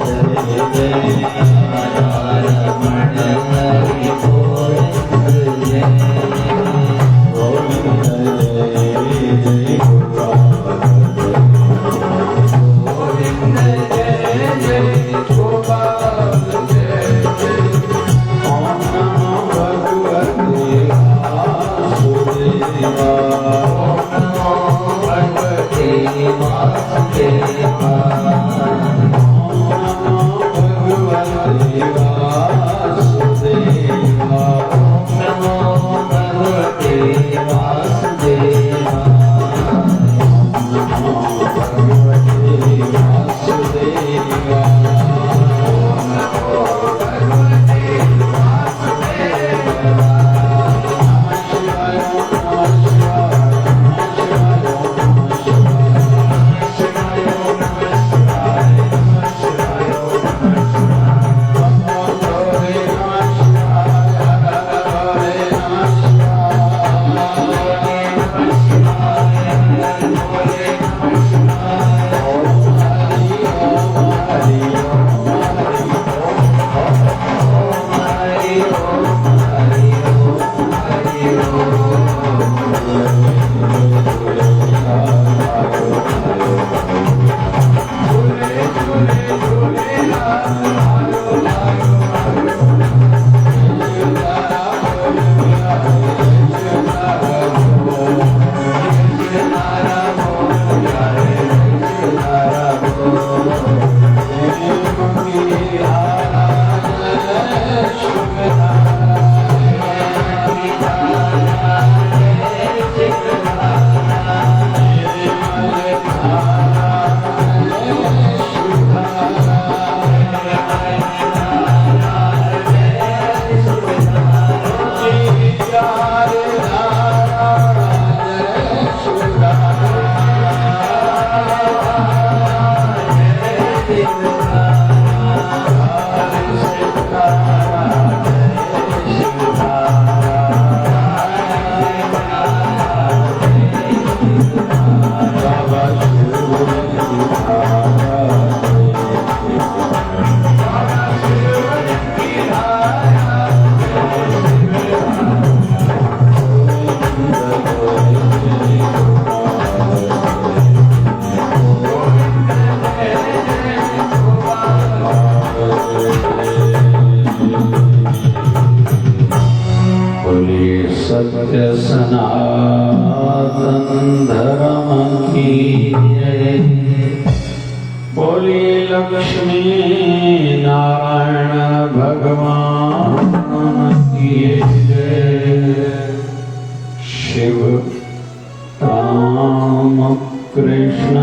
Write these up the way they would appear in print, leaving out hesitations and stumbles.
Jai सत्य सनातन धर्म की जय। बोली लक्ष्मी नारायण भगवान की जय। शिव राम कृष्ण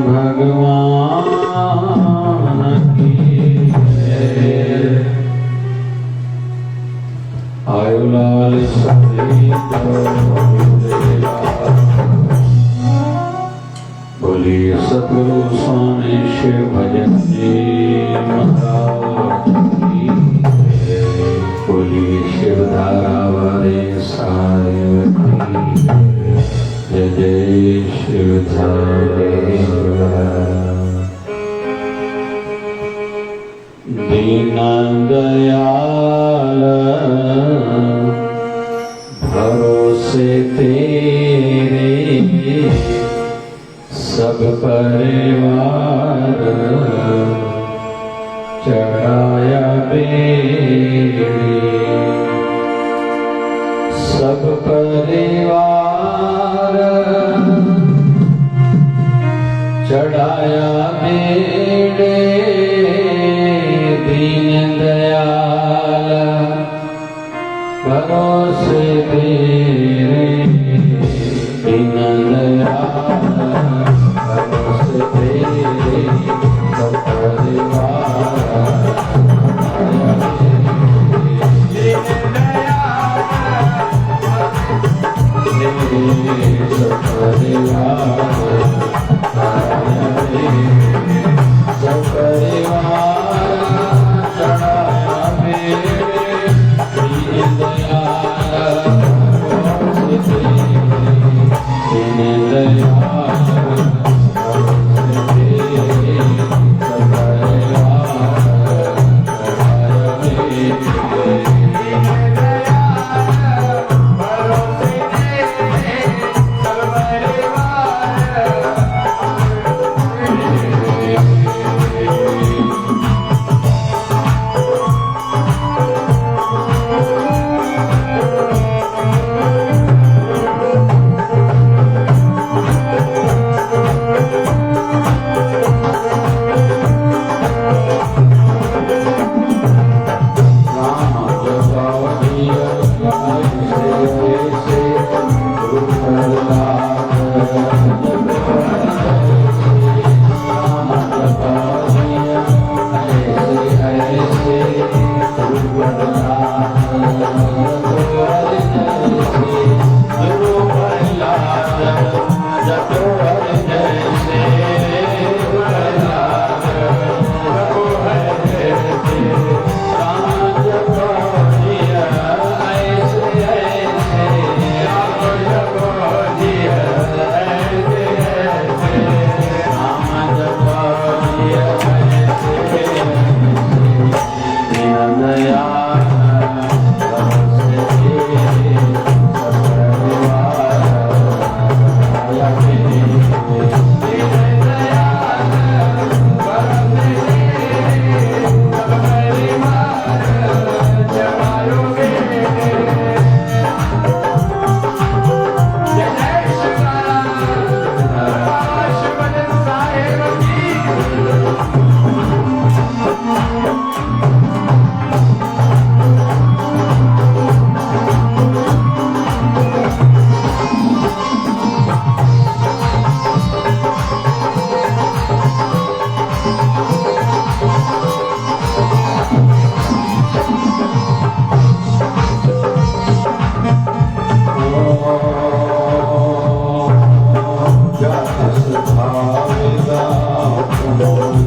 भगवान की जय। आयुलाल बोलिए सतगुरु स्वामी शिव भजन जी महाराज की जय। बोलिए शिव धारा वाले साहेब की जय। जय शिव धारा। दीन दयाल भरोसे तेरे सब परिवार चढ़ाया बेड़ी। सब परिवार चढ़ाया बेड़े। दीन दयाल भरोसे तेरे। दीन दयाल भरोसे तेरे।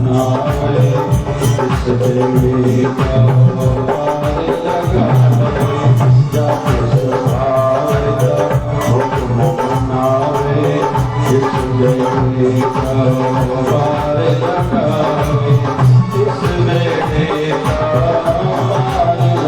मनावे इस देवी का पार लगावे जाके सभाए हुक्म मनावे इस देवी का पार लगावे इस देवी का पार लगावे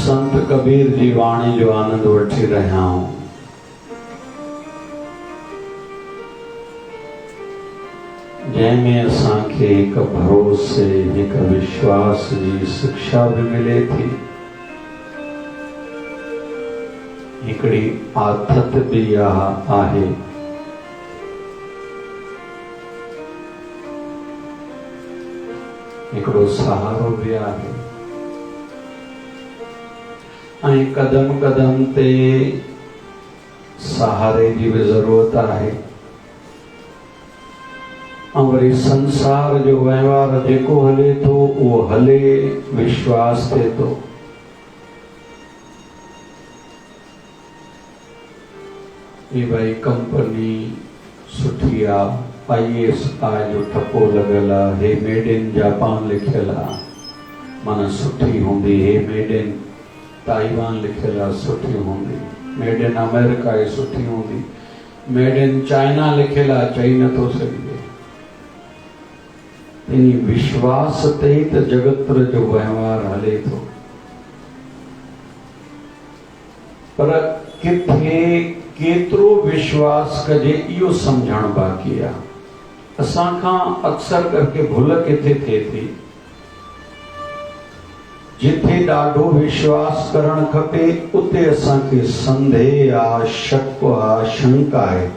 संत कबीर जी वाणी जो आनंद वठी रहा हूं। जंहिंमें असांखे एक भरोसे एक विश्वास जी शिक्षा भी मिले थी, हिकड़ी आदत भी आहे। हिकड़ो सहारो भी आहे। ऐं कदम कदम ते सहारे जी भी जरूरत आहे। ऐं वरी संसार जो व्यवहार जेको हले थो उहो हले विश्वास ते तो। ये भाई कंपनी सुठी आ, ISI जो ठप्पो लगल आ, हे मेड इन जापान लिखियल आ, माना सुठी हूंदी। हे मेड इन ताइवान लिखियल आ, सुठी हूंदी। मेड इन अमेरिका ही सुठी हूंदी। मेड इन चाइना लिखियल आ, चई नथो सघे। इन विश्वास ते त जगत जो व्यवहार हले थो, पर किथे केतिरो विश्वास कजे इहो समझण बाक़ी आहे। असां खां अक्सर करके भुल किथे थिए थी, जिथे ॾाढो विश्वास करणु खपे उते असांखे संदेह आहे, शक आहे, शंका आहे।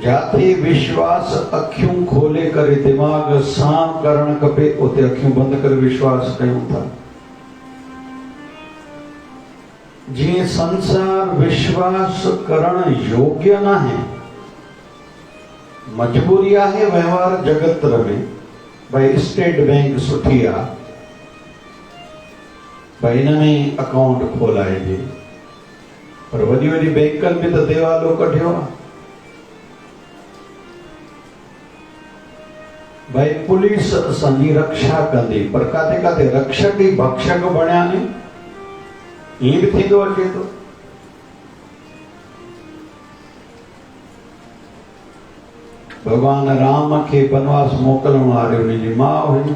जाते विश्वास अखियूं खोले करे दिमाग सां करणु खपे उते अखियूं बंदि करे विश्वास कयूं था। जीअं संसार विश्वास करण योग्य न है, मजबूरी आहे व्यवहार जगत में। भाई स्टेट बैंक सुठी आ, भाई इन में अकाउंट खोलाइजे, पर वॾी वॾी बैंकनि में त देवालो कढियो आहे। भाई पुलिस असांजी रक्षा कंदी, पर काथे काथे रक्षक ही भक्षक बणिया नहीं, ईअं बि थींदो अचे थो। भगवान राम खे बनवास मोकिलण वारी उनजी माउ हुई,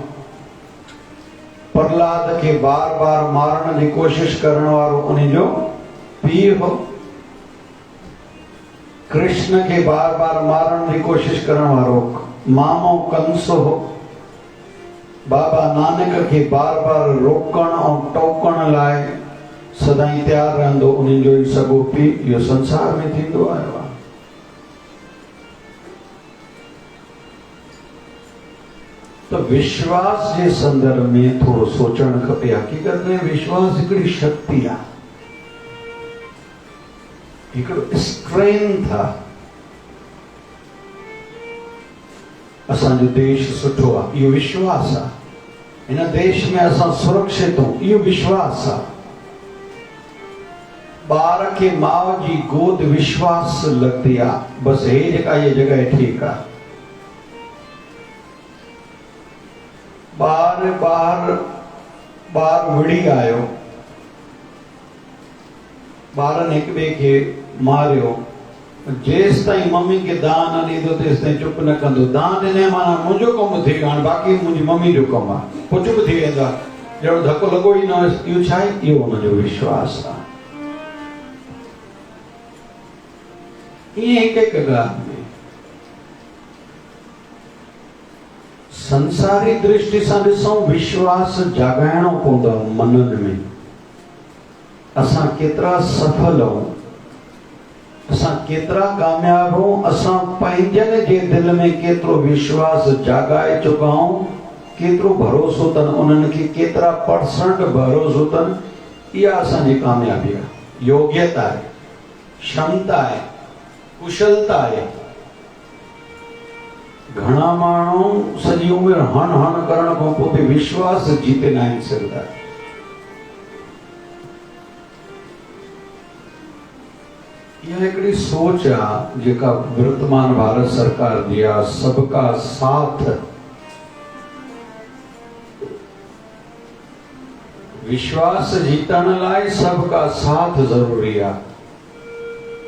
प्रहलाद खे बार बार मारण जी कोशिश करण वारो उनजो पीउ हो, कृष्ण खे बार बार मारण जी कोशिश करण वारो मामो कंस हो, बाबा नानक खे बार बार रोकण ऐं टोकण लाइ सदाई तैयार रहंदो उनजो ई सॻो पीउ। इहो संसार में थींदो आयो आहे। तो विश्वास के संदर्भ में थोड़ो सोचण खपे। हकीकत में विश्वास हिकिड़ी शक्ति आहे, हिकिड़ो स्ट्रेंथ आहे। असांजो देश सुठो आहे, इहो विश्वास आहे। हिन देश में असां सुरक्षित आहियूं, इहो विश्वास आहे। ॿार खे माउ जी गोद विश्वास लॻंदी आहे, बसि हे जेका इहा जॻह ठीकु आहे। ॿार विड़ी आयो, ॿारनि हिक ॿिए खे मारियो, जेसि ताईं मम्मी खे दान न ॾींदो तेसि ताईं चुप न कंदो। दान ॾिने माना मुंहिंजो कमु थी वियो, हाणे बाक़ी मुंहिंजी मम्मी जो कमु आहे, पोइ चुप थी वेंदो आहे, जहिड़ो धको लॻो ई न हुयसि। इहो छा आहे? इहो हुनजो विश्वास आहे। ईअं हिकु हिकु ॻाल्हि में संसारी दृष्टि सां ॾिसूं, विश्वास जाॻाइणो पवंदो आहे मननि में। असां केतिरा सफल आहियूं, असां केतिरा कामयाब आहियूं, असां पंहिंजनि जे दिलि में केतिरो विश्वास जाॻाए चुका आहियूं, केतिरो भरोसो अथनि उन्हनि खे, केतिरा % भरोसो अथनि। इहा असांजी कामयाबी आहे, योग्यता आहे, क्षमता आहे, कुशलता आहे। घणा माण्हू सॼी उमिरि हण हण करण खां पोइ बि विश्वास जीते न आहिनि सघंदा। इहा हिकिड़ी सोच आहे जेका वर्तमान भारत सरकार जी आहे, सबका साथ। विश्वास जीतण लाइ सबका साथ ज़रूरी आहे।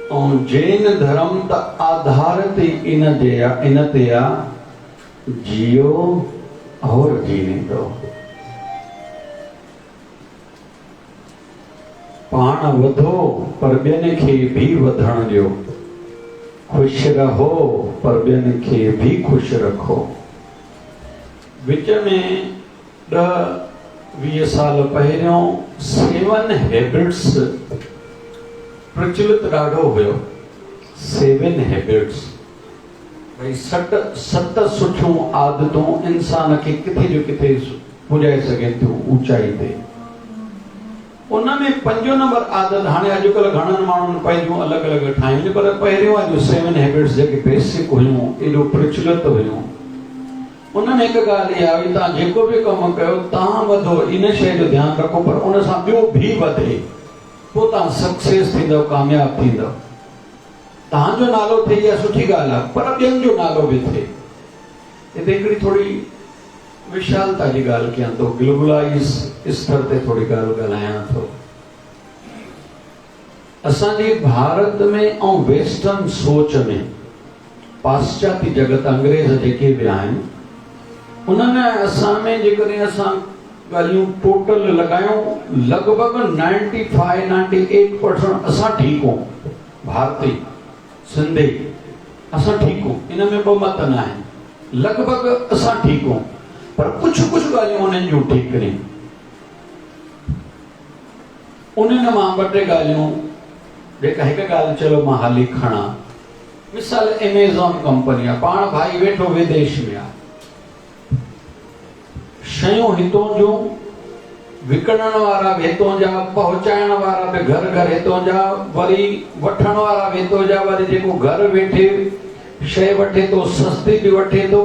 ऐं जैन धर्म त आधारित इन ते आहे, जियो और जीने दो। पाण वधो पर ॿियनि खे भी वधण ॾियो, ख़ुशि रहो पर ॿियनि खे भी ख़ुशि रखो। विच में 10-20 साल पहिरियों 7 हैबिट्स प्रचलित ॾाढो हुयो। 7 हैबिट्स, भई 7 सुठियूं आदतूं इंसान खे किथे जो किथे पुॼाए सघनि थियूं ऊचाई ते। उनमें 5 नंबर आदत, हाणे अॼुकल्ह घणनि माण्हुनि पंहिंजूं अलॻि अलॻि ठाहियूं, पर पहिरियों जो 7 हैबिट्स जेके बेसिक हुयूं, एॾो प्रचलित हुयूं। उनमें हिकु ॻाल्हि इहा हुई, तव्हां जेको बि कमु कयो, तव्हां वधो, इन शइ जो ध्यानु रखो, पर उन सां ॿियो भी वधे, पोइ तव्हां सक्सेस थींदव, कामयाब थींदव। तव्हांजो नालो थिए इहा सुठी ॻाल्हि आहे, पर ॿियनि जो नालो बि थिए। हिते हिकिड़ी थोरी विशालता जी ॻाल्हि कयां थो, ग्लोबलाइज़ स्तर ते थोरी ॻाल्हि ॻाल्हायां थो। असांजे भारत में ऐं वेस्टर्न सोच में, पाश्चात्य जगत अंग्रेज जेके बि आहिनि, उन्हनि असां में जेकॾहिं असां ॻाल्हियूं टोटल लॻायूं, लॻभॻि 95-98% असां ठीकु आहियूं। भारती सिंधी असां ठीकु आहियूं, इन में 2 मत न आहिनि। लॻभॻि असां ठीकु आहियूं, पर कुझु ॻाल्हियूं उन्हनि जूं ठीकु आहिनि। उन्हनि मां 2-3 ॻाल्हियूं, जेका हिकु ॻाल्हि चलो मां हाली खणा। मिसाल एमेज़ॉन कंपनी आहे, पाण भाई वेठो विदेश में आहे, शयूं हितों जूं, विकणण वारा हितों जा, पहुचाइण वारा बि घर हितों जा, वरी वठण वारा बि हितों जा, वरी जेको घर वेठे शइ वठे थो सस्ती बि वठे थो,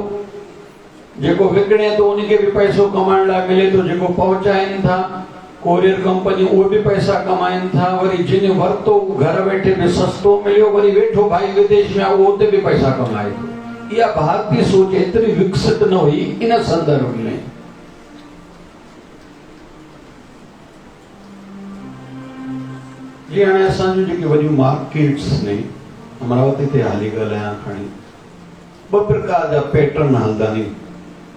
जेको विकणे थो उनखे बि पैसो कमाइण लाइ मिले थो, जेको पहुचाइनि था कोरियर कंपनी उहे बि पैसा कमाइनि था, वरी जिन वरितो घर वेठे बि सस्तो मिलियो, वरी वेठो भाई विदेश में उहो उते बि पैसा कमाए थो। या भारतीय सोच एतरी विकसित न हुई इन संदर्भ में। जी हाणे असांजूं जेके वॾियूं मार्केट्स ने अमरावती ते हाली ॻाल्हायां खणी ॿ प्रकार जा पैटर्न हलंदा आहिनि।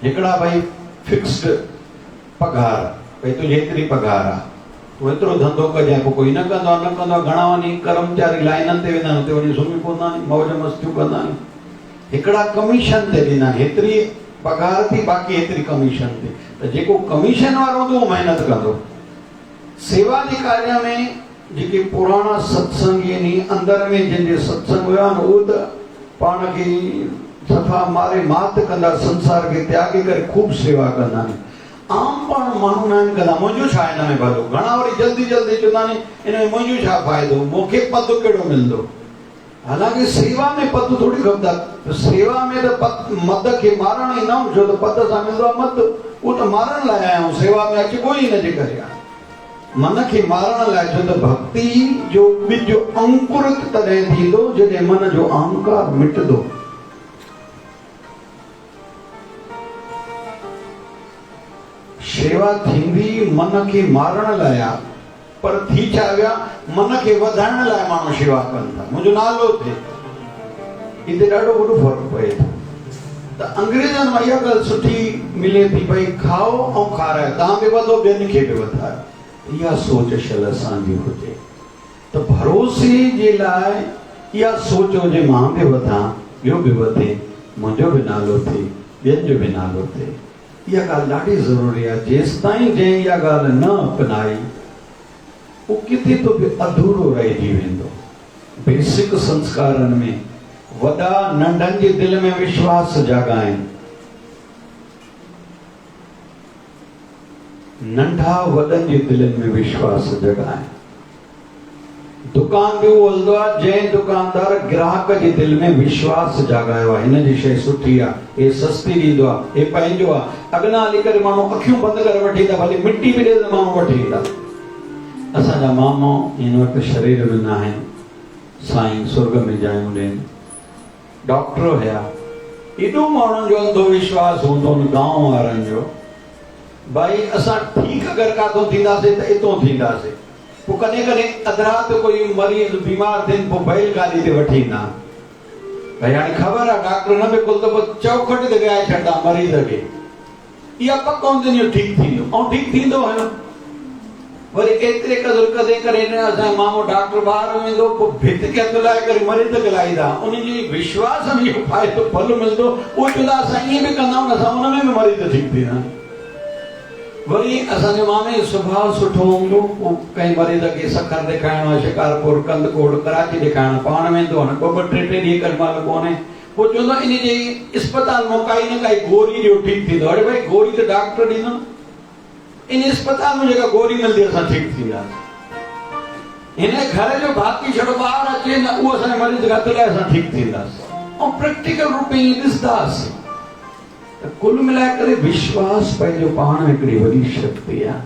हिकिड़ा भई फिक्स्ड पगार, भई तुंहिंजी एतिरी पगार आहे, तूं एतिरो धंधो कजांइ, पोइ कोई न कंदो आहे, न कंदो आहे, घणा वञी कर्मचारी लाइननि ते वेंदा आहिनि, हुते वञी सुम्ही पवंदा आहिनि, मौज मस्तियूं कंदा आहिनि। हिकिड़ा कमीशन ते ॾींदा आहिनि, हेतिरी पगार थी, बाक़ी हेतिरी कमीशन थी, त जेको कमीशन वारो हूंदो उहो महिनत कंदो। सेवा जे कार्य में जेके पुराणा सत्संग आहिनि, अंदर में जंहिंजे सत्संग हुया आहिनि, उहो त पाण खे सफ़ा मारे मात कंदा, संसार खे त्यागे करे खूब सेवा कंदा आहिनि। आम पाण माण्हू न आहिनि कंदा, मुंहिंजो छा हिन में भलो, घणा वरी जल्दी जल्दी चवंदा आहिनि हिन में मुंहिंजो छा फ़ाइदो, मूंखे पद कहिड़ो मिलंदो। हालांकि सेवा में पद थोड़ी खपंदा, सेवा में त मद खे मारण ई न, छो त पद सां मिलंदो आहे मद, उहो त मारण लाइ आया आहियूं, सेवा में अचबो ई हिन जे करे आहे, मन खे मारण लाइ। छो त भक्ति जो ॿिज अंकुरित तॾहिं थींदो जॾहिं मन जो अहंकार मिटंदो। सेवा थींदी मन खे मारण लाइ आहे, पर थी छा विया, मन खे वधाइण लाइ माण्हू सेवा कनि था, मुंहिंजो नालो थिए, हिते ॾाढो वॾो फ़र्क़ु पए थो। त अंग्रेज़नि मां इहा ॻाल्हि सुठी मिले थी, भई खाओ ऐं खारायो, तव्हां बि वधो ॿियनि खे बि वधायो, इहा सोच शल असांजी हुजे। त भरोसे जे लाइ इहा सोच हुजे, मां बि वधां, ॿियो बि वधे, मुंहिंजो बि नालो थिए, ॿियनि जो बि नालो थिए। इहा ॻाल्हि ॾाढी ज़रूरी आहे। जेसि ताईं जंहिं इहा ॻाल्हि न अपनाई, उहो किथे तो बि अधूरो रहिजी वेंदो। बेसिक संस्कारनि में वॾा नंढनि जे दिलि में विश्वास जाॻाइनि, नंढा वॾनि जे दिलनि में विश्वास जगाइनि। दुकान बि उहो हलंदो आहे जंहिं दुकानदार ग्राहक जे दिलि में विश्वास जाॻायो आहे, हिन जी शइ सुठी आहे, हे सस्ती ॾींदो आहे, हे पंहिंजो आहे, अॻियां हली करे माण्हू अखियूं बंदि करे वठी ईंदा, भले मिटी बि ॾे त माण्हू वठी ईंदा। असांजा मामा हिन वक़्तु शरीर में न आहिनि, साईं स्वर्ग में जायूं ॾियनि, डॉक्टर हुया। एॾो माण्हुनि जो अंधो विश्वास हूंदो न गांव वारनि जो, भाई असां ठीकु अगरि काथो थींदासीं त हितो थींदासीं, पोइ कॾहिं कॾहिं अधु राति कोई मरीज़ बीमार थियनि, पोइ बैलगाॾी ते वठी ईंदा। भई हाणे ख़बर आहे डॉक्टर न बि कुल त पोइ चौखट ते विहाए छॾंदा मरीज़ खे, इहा पक हूंदी इहो ठीकु थींदो, ऐं ठीकु थींदो हुयो। वरी एतिरे क़दुरु कदे करे असांजो मामो डॉक्टर ॿाहिरि वेंदो, पोइ भित खे हथु लाहे करे मरीज़ खे लाहींदा, उनजी विश्वास में इहो फ़ाइदो फल मिलंदो। उहो चवंदा असां ईअं बि कंदा आहियूं, असां उन में बि मरीज़ ठीकु थींदा। वरी असांजे मामे जो सुभाउ सुठो हूंदो, पोइ कंहिं मरीज़ खे सखर ॾेखारिणो आहे, शिकारपुर, कंदकोड़, कराची ॾेखारिणो, पाण वेंदो आहे, ॿ टे ॾींहं करे माल कोन्हे, पोइ चवंदो इन जे इस्पताल में काई न काई गोरी ॾियो ठीकु थींदो। अरे भाई गोरी त डॉक्टर ॾींदो, इन इस्पताल में जेका गोरी मिलंदी असां ठीकु थींदासीं। हिन घर जो भाती छड़ो ॿाहिरि अचे न, उहो असांजे मरीज़ खे हथु लाइ असां ठीकु थींदासीं, ऐं प्रैक्टिकल रूप में ईअं ॾिसंदासीं। कुल मिलाए करे विश्वास पंहिंजो पाण हिकिड़ी वॾी शक्ति आहे।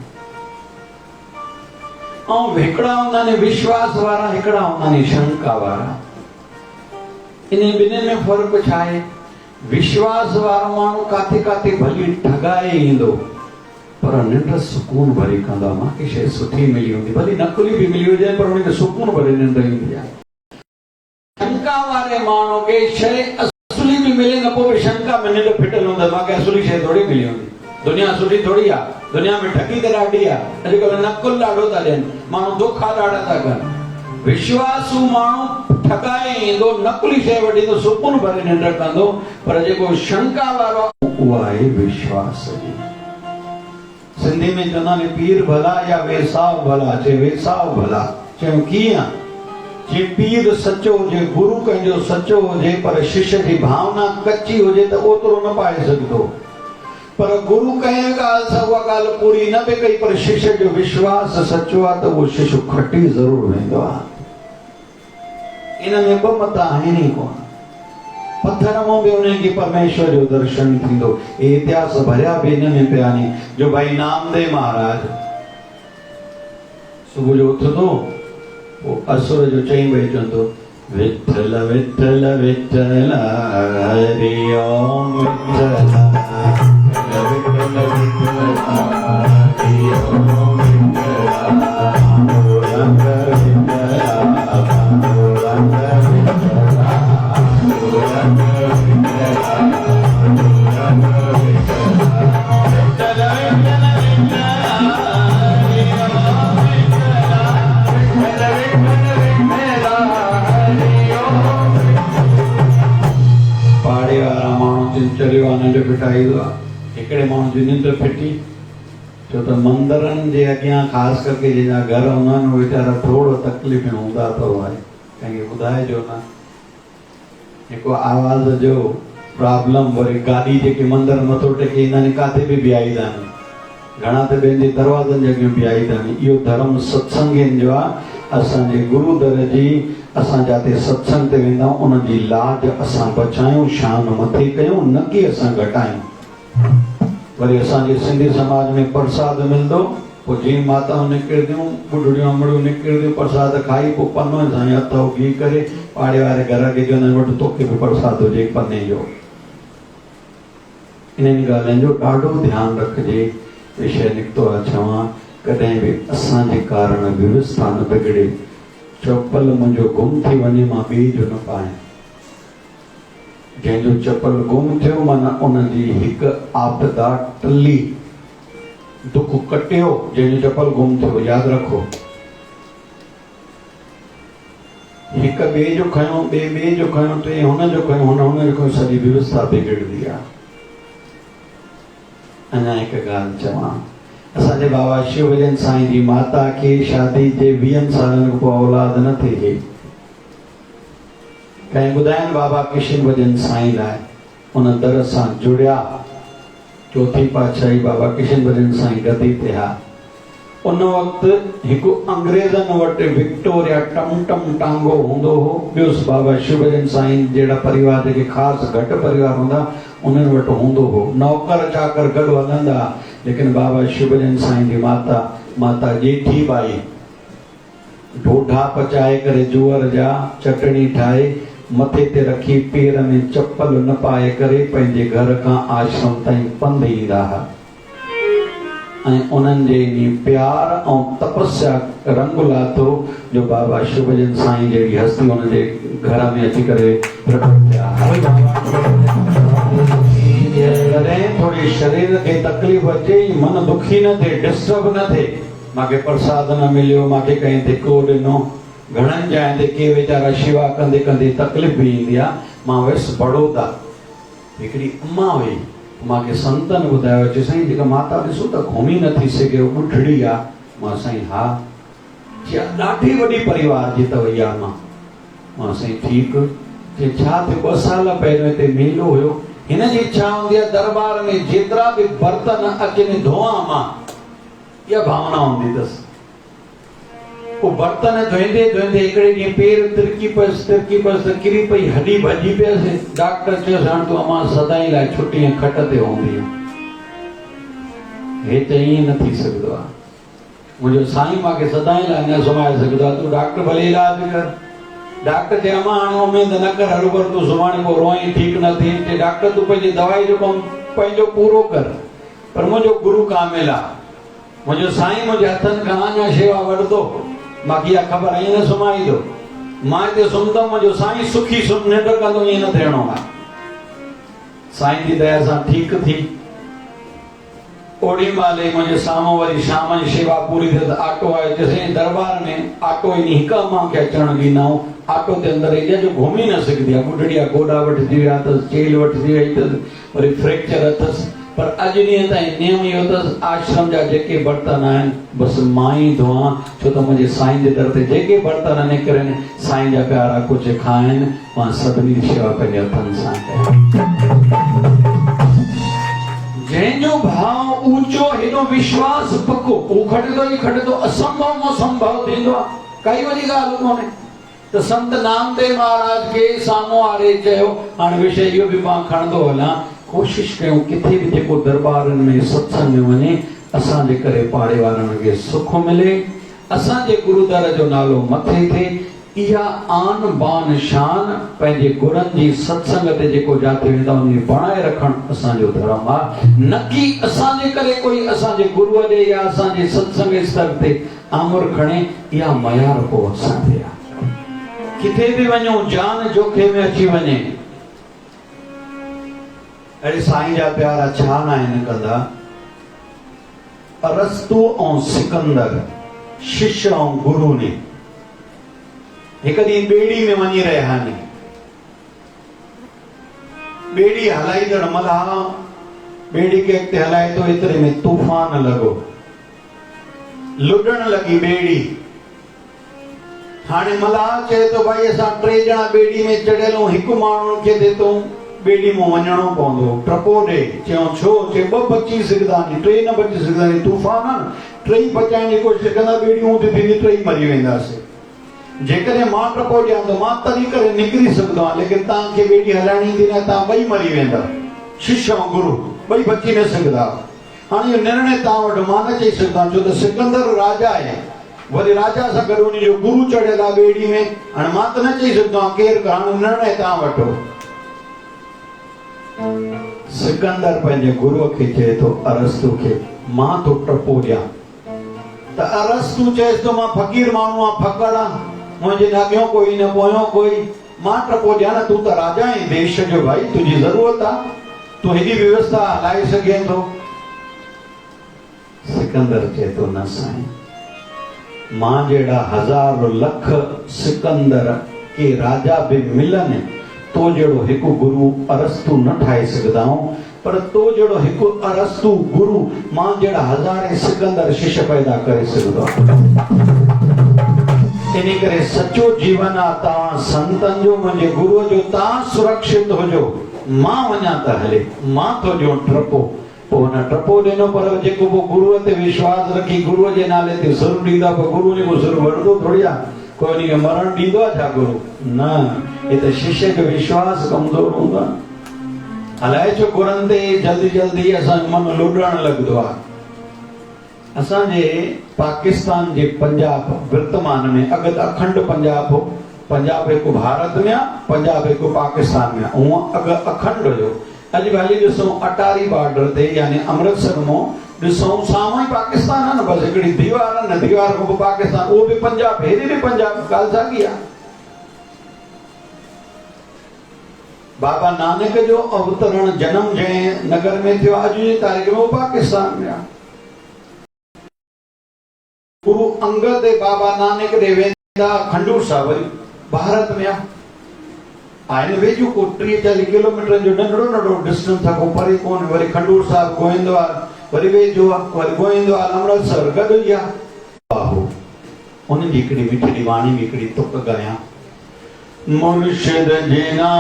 ऐं हिकिड़ा हूंदा आहिनि विश्वास वारा, हिकिड़ा हूंदा आहिनि शंका वारा। इन ॿिन्हिनि में फ़र्क़ु छा आहे? विश्वास वारो माण्हू काथे काथे भली ठगाए ईंदो, पर निंड सुकून भरी कंदो आहे, मूंखे शइ सुठी मिली हूंदी, भली नकुली बि मिली हुजे, पर उनखे सुकून भरी निंड ईंदी आहे। शंका वारे माण्हू खे शइ असली भी मिले न, पोइ शंका में निंड फिटल हूंदा, मूंखे असली शइ थोड़ी मिली हूंदी। दुनिया सुठी थोड़ी आहे, दुनिया में ठगी त ॾाढी आहे, अॼुकल्ह नकुल ॾाढो था ॾियनि, माण्हू धोखा ॾाढा था कनि। विश्वासु माण्हू ठगाए ईंदो, नकुली शइ वठी ईंदो, सुकून भरे निंड कंदो, पर जेको शंका वारो उहा आहे विश्वास जी। सिंधी में चवंदा आहिनि पीर भला या वेसाव भला, चए वेसाव भला, चयूं कीअं? जे पीर सचो हुजे, गुरु कंहिंजो सचो हुजे, पर शिष्य जी भावना कच्ची हुजे त ओतिरो न पाए सघंदो, पर गुरु कंहिं ॻाल्हि सां उहा ॻाल्हि पूरी न बि कई, पर शिष्य जो विश्वास सचो आहे त उहो शिष्य खटी ज़रूरु वेंदो आहे। इन में ॿ मत आहिनि ई कोन। पत्थर मां बि उन्हनि खे परमेश्वर जो दर्शन थींदो। हे इतिहास भरिया बि इन में पिया आहिनि, जो भाई नामदेव महाराज सुबुह जो उथंदो, पोइ असुर जो चईं बजे चवंदो विठ्ठल विठ्ठल विठ्ठल हरि ओम विठ्ठल विठ्ठल विठ्ठल हरि ओम विठ्ठल पांडुरंग विठ्ठल पांडुरंग विठ्ठल पांडुरंग विठ्ठल पांडुरंग विठ्ठल विठ्ठल विठ्ठल हरि ओम विठ्ठल पाड़े वारा माण्हू जिन चलियो आहे निंड फिटाई हिकिड़े माण्हू जी निंड फिटी छो त मंदरनि जे अॻियां ख़ासि करके जंहिंजा घर हूंदा आहिनि उहे वीचारा थोरो तकलीफ़ में हूंदा अथव भाई कंहिंखे ॿुधाइजो न जेको आवाज़ जो प्रॉब्लम वरी गाॾी जेके मंदर मथो टेके ईंदा आहिनि किथे बि बीहारींदा आहिनि घणा त ॿियनि जे दरवाज़नि जे अॻियां बीहारींदा आहिनि इहो धर्म सत्संगियुनि जो आहे असांजे गुरू दर जी असां जाते सत्संग ते वेंदा आहियूं उन जी लाज असां बचायूं शान मथे कयूं न की असां घटायूं वरी असांजे सिंधी समाज में प्रसाद मिलंदो पोइ जीअं माताऊं निकिरंदियूं बुढड़ियूं अमड़ियूं निकिरंदियूं प्रसाद खाई पोइ पनो साईं हथ उघी करे पाड़े वारे घर खे चवंदा आहिनि वटि तोखे बि प्रसाद हुजे पने जो इन्हनि ॻाल्हियुनि जो ॾाढो ध्यानु रखिजे विषय निकितो आहे चवां कॾहिं बि असांजे कारण व्यवस्था न बिगड़े चप्पल मुंहिंजो गुम थी वञे मां ॿिए जो न पायां जंहिंजो चप्पल गुम थियो माना उनजी हिकु आपदा टली दुख कटियो जंहिंजो चप्पल गुम थियो यादि रखो हिकु ॿिए जो खयो ॿिए जो खयो टे हुनजो खयो हुनजो खयो सॼी व्यवस्था बिगड़ंदी आहे अञा हिकु ॻाल्हि चवां असांजे बाबा शिवभजन साईं जी माता खे शादी जे 20 सालनि खां पोइ औलाद न थिए कंहिं ॿुधाइनि बाबा किशन भजन साईं लाइ उन दर सां जुड़िया चौथी पातशाही बाबा किशन भजन साईं गदी ते हा उन वक़्तु हिकु अंग्रेज़नि वटि विक्टोरिया टम टम टांगो हूंदो हो ॿियो बाबा शिवभजन साईं जहिड़ा परिवार जेके ख़ासि घटि परिवार हूंदा उन्हनि वटि हूंदो हो नौकर चाकर गॾु हलंदा लेकिन बाबा शिवभजन साईं जी माता जेठी बाई ढोढा पचाए करे जुअर जा चटणी ठाहे मथे ते रखी पेर में चप्पल न पाए करे पंहिंजे घर खां आश्रम ताईं पंधु ईंदा हुआ ऐं उन्हनि जे इन प्यार ऐं तपस्या रंग लाथो जो बाबा शिवभजन साईं जहिड़ी हस्ती हुनजे घर में अची करे प्रकट थिया कॾहिं थोड़ी शरीर खे तकलीफ़ अचे मन दुखी न थिए डिस्टर्ब न थिए मूंखे प्रसाद न मिलियो मूंखे कंहिं धिको ॾिनो घणनि जाइ ते के वीचारा शेवा कंदे कंदे तकलीफ़ बि ईंदी आहे मां वियुसि बड़ौदा हिकिड़ी अम्मा हुई मूंखे संतनि ॿुधायो चई साईं जेका माता ॾिसो त घुमी नथी सघे ॿुढड़ी आहे मां साईं हा ॾाढी वॾी परिवार जी अथव इहा मां साईं ठीकु चई छा थियो 2 साल पहिरियों हिते मेलो हुयो हिन जी इच्छा हूंदी आहे दरबार में जेतिरा बि बर्तन अचनि धोआ मां इहा भावना हूंदी अथसि पोइ बर्तन धोईंदे धोईंदे हिकिड़े ॾींहुं पेर तिरकी पियसि त किरी पई हॾी भॼी पियसि डॉक्टर चयोसि हाणे तूं अमां सदाईं लाइ छुटी खट ते हूंदी हे त ईअं न थी सघंदो आहे मुंहिंजो साईं मूंखे सदाईं लाइ न सुम्हाए सघंदो आहे तूं डॉक्टर भले इलाज कर डॉक्टर चए अमां हाणे उमेद न कर हरुबर तूं सुभाणे को रोई ठीकु न थी चए डॉक्टर तूं पंहिंजी दवाई जो कमु पंहिंजो पूरो कर पर मुंहिंजो गुरु कामिल आहे मुंहिंजो साईं मुंहिंजे हथनि खां अञा शेवा वठंदो मूंखे इहा ख़बर ईअं न सुम्हाईंदो मां हिते सुम्हंदुमि मुंहिंजो साईं सुखी निंड कंदो ईअं न थियणो आहे साईं जी दया सां ठीकु थी ओड़ी महिल मुंहिंजे साम्हूं वरी शाम जी शेवा पूरी थिए त ऑटो आयो चयईं दरबार में ऑटो इन हिकु अम्मा खे अचण ॾिनऊं ऑटो ते अंदरि इहा जो घुमी न सघंदी आहे ॿुढड़ी गोॾा वठिजी विया अथसि चेल वठिजी वई अथसि वरी फ्रैक्चर अथसि पर अॼु ॾींहं ताईं नियम इहो अथसि आश्रम जा जेके बर्तन आहिनि बसि मां ई धोआं छो त मुंहिंजे साईं जे दर ते जेके बर्तन निकिरनि साईं जा प्यारा कुझु खाइनि मां सभिनी जी शेवा पंहिंजे हथनि सां कयां जंहिंजो भाव ऊंचो हेॾो विश्वास पको उहो खटंदो असंभव में संभव थींदो आहे काई वॾी ॻाल्हि कोन्हे त संत नामदेव महाराज खे साम्हूं वारे चयो हाणे विषय इहो बि मां खणंदो हलां कोशिश कयूं किथे बि जेको दरबारनि में सत्संग में वञे असांजे करे पाड़े वारनि खे सुख मिले असांजे गुरुद्वार जो नालो मथे थिए इहा आन बान शान पंहिंजे गुरनि जी सत्संग ते जेको जाते वेंदा उन बणाए रखणु असांजो धर्म आहे, न कि असांजे करे कोई असांजे गुरुअ जे या असांजे सत्संग स्तर ते आमुर खणे। इहा मयार पोइ असांखे आहे। किथे बि वञूं जान जोखे में अची वञे, अड़े साईं जा प्यारा छा न आहिनि कंदा। अरस्तु ऐं सिकंदर, शिष्य ऐं गुरु ने एक ॾींहुं ॿेड़ी में वञी रहिया आहिनि। ॿेड़ी हलाईंदड़ मल्हार ॿेड़ी खे अॻिते हलाए थो, एतिरे में तूफ़ान लॻो, लुॾण लॻी ॿेड़ी। हाणे मल्हार चए थो भाई असां 3 ॼणा ॿेड़ी में चढ़ियल आहियूं, हिकु माण्हू खे ॾे थो ॿेड़ी में वञणो पवंदो, टपो ॾे। चयो छो? चए 2 बची सघंदा आहिनि, 3 न बची सघंदा आहिनि, तूफ़ान आहे न, 3 बचाइण जी कोशिशि कंदा, ॿेड़ियूं हुते थींदी 3 मरी वेंदासीं। जेकॾहिं मां टपो ॾियां त मां तरी करे निकिरी सघंदो आहियां, लेकिन तव्हांखे ॿेड़ी हलाइणी ईंदी न, तव्हां 2 मरी वेंदा, शिष्य ऐं गुरु 2 बची न सघंदा। हाणे इहो निर्णय तव्हां वटि मां न चई सघंदो आहियां, छो त सिकंदर राजा आहे, वरी राजा सां गॾु उन जो गुरु चढ़ियल आहे ॿेड़ी में। हाणे मां त न चई सघंदो आहियां केरु, हाणे निर्णय तव्हां वठो। सिकंदर पंहिंजे गुरुअ खे चए थो अरस्तु खे, मां तो टपो ॾियां। त अरस्तु चएसि थो मां फ़क़ीर माण्हू आहियां, फकड़ आहे, मुंहिंजे न अॻियों कोई न पोयों कोई, मां टपो ॾियां न, तूं त राजा आहीं देश जो, भाई तुंहिंजी ज़रूरत आहे, तूं हेॾी व्यवस्था हलाए सघें थो। सिकंदर चए थो न साईं, मां जहिड़ा 1000 लख सिकंदर के राजा बि मिलनि, तो जहिड़ो हिकु गुरु अरस्तु न ठाहे सघंदा आहियूं, पर तो जहिड़ो हिकु अरस्तु गुरु मां जहिड़ा 1000 सिकंदर शिष्य पैदा करे सघंदो आहे। इन करे सचो जीवन आहे तव्हां संतनि जो, मुंहिंजे गुरुअ जो, तव्हां सुरक्षित हुजो, मां वञा त हले, मां तो ॾियो टपो। पोइ हुन टपो ॾिनो, पर जेको पोइ गुरुअ ते विश्वास रखी गुरुअ जे नाले ते सुर ॾींदा, पोइ गुरु उन को सुर वठंदो थोड़ी आहे, कोई उन खे मरण ॾींदो आहे छा गुरु? न, हे त शिष्य जो विश्वास कमज़ोर हूंदो आहे। अलाए छो गुरनि ते जल्दी जल्दी असांजो मन लुॾण लॻंदो आहे। असांजे पाकिस्तान जे पंजाब वर्तमान में, अॻु त अखंड पंजाब हो, पंजाब हिकु भारत में आहे, पंजाब हिकु पाकिस्तान में आहे, हूअं अॻु अखंड हुयो। अॼु भली ॾिसूं अटारी बॉर्डर ते यानी अमृतसर मां ॾिसूं साम्हूं ई पाकिस्तान आहे न, बसि हिकिड़ी दीवार आहे न, दीवार खां पोइ पाकिस्तान, उहो बि पंजाब, हेॾे बि पंजाब, ॻाल्हि साॻी आहे। बाबा नानक जो अवतरण जनम जंहिं नगर में थियो, अॼु जी तारीख़ में उहो पाकिस्तान में आहे। गुरु अंगद बाबा नानक ॾे वेंदा खंडूर साहिब, वरी भारत में आहे, आहिनि वेझो को 30-40 किलोमीटर जो नंढड़ो नंढड़ो डिस्टेंस आहे, को परे कोन। वरी खंडूर साहिब गोविंदवाल वरी वेझो आहे, वरी गोविंदवाल अमृतसर गॾु ई आहे। बाबू उन्हनि जी हिकिड़ी मिठड़ी वाणी में हिकिड़ी तुक ॻायां, मुर्शिद जिना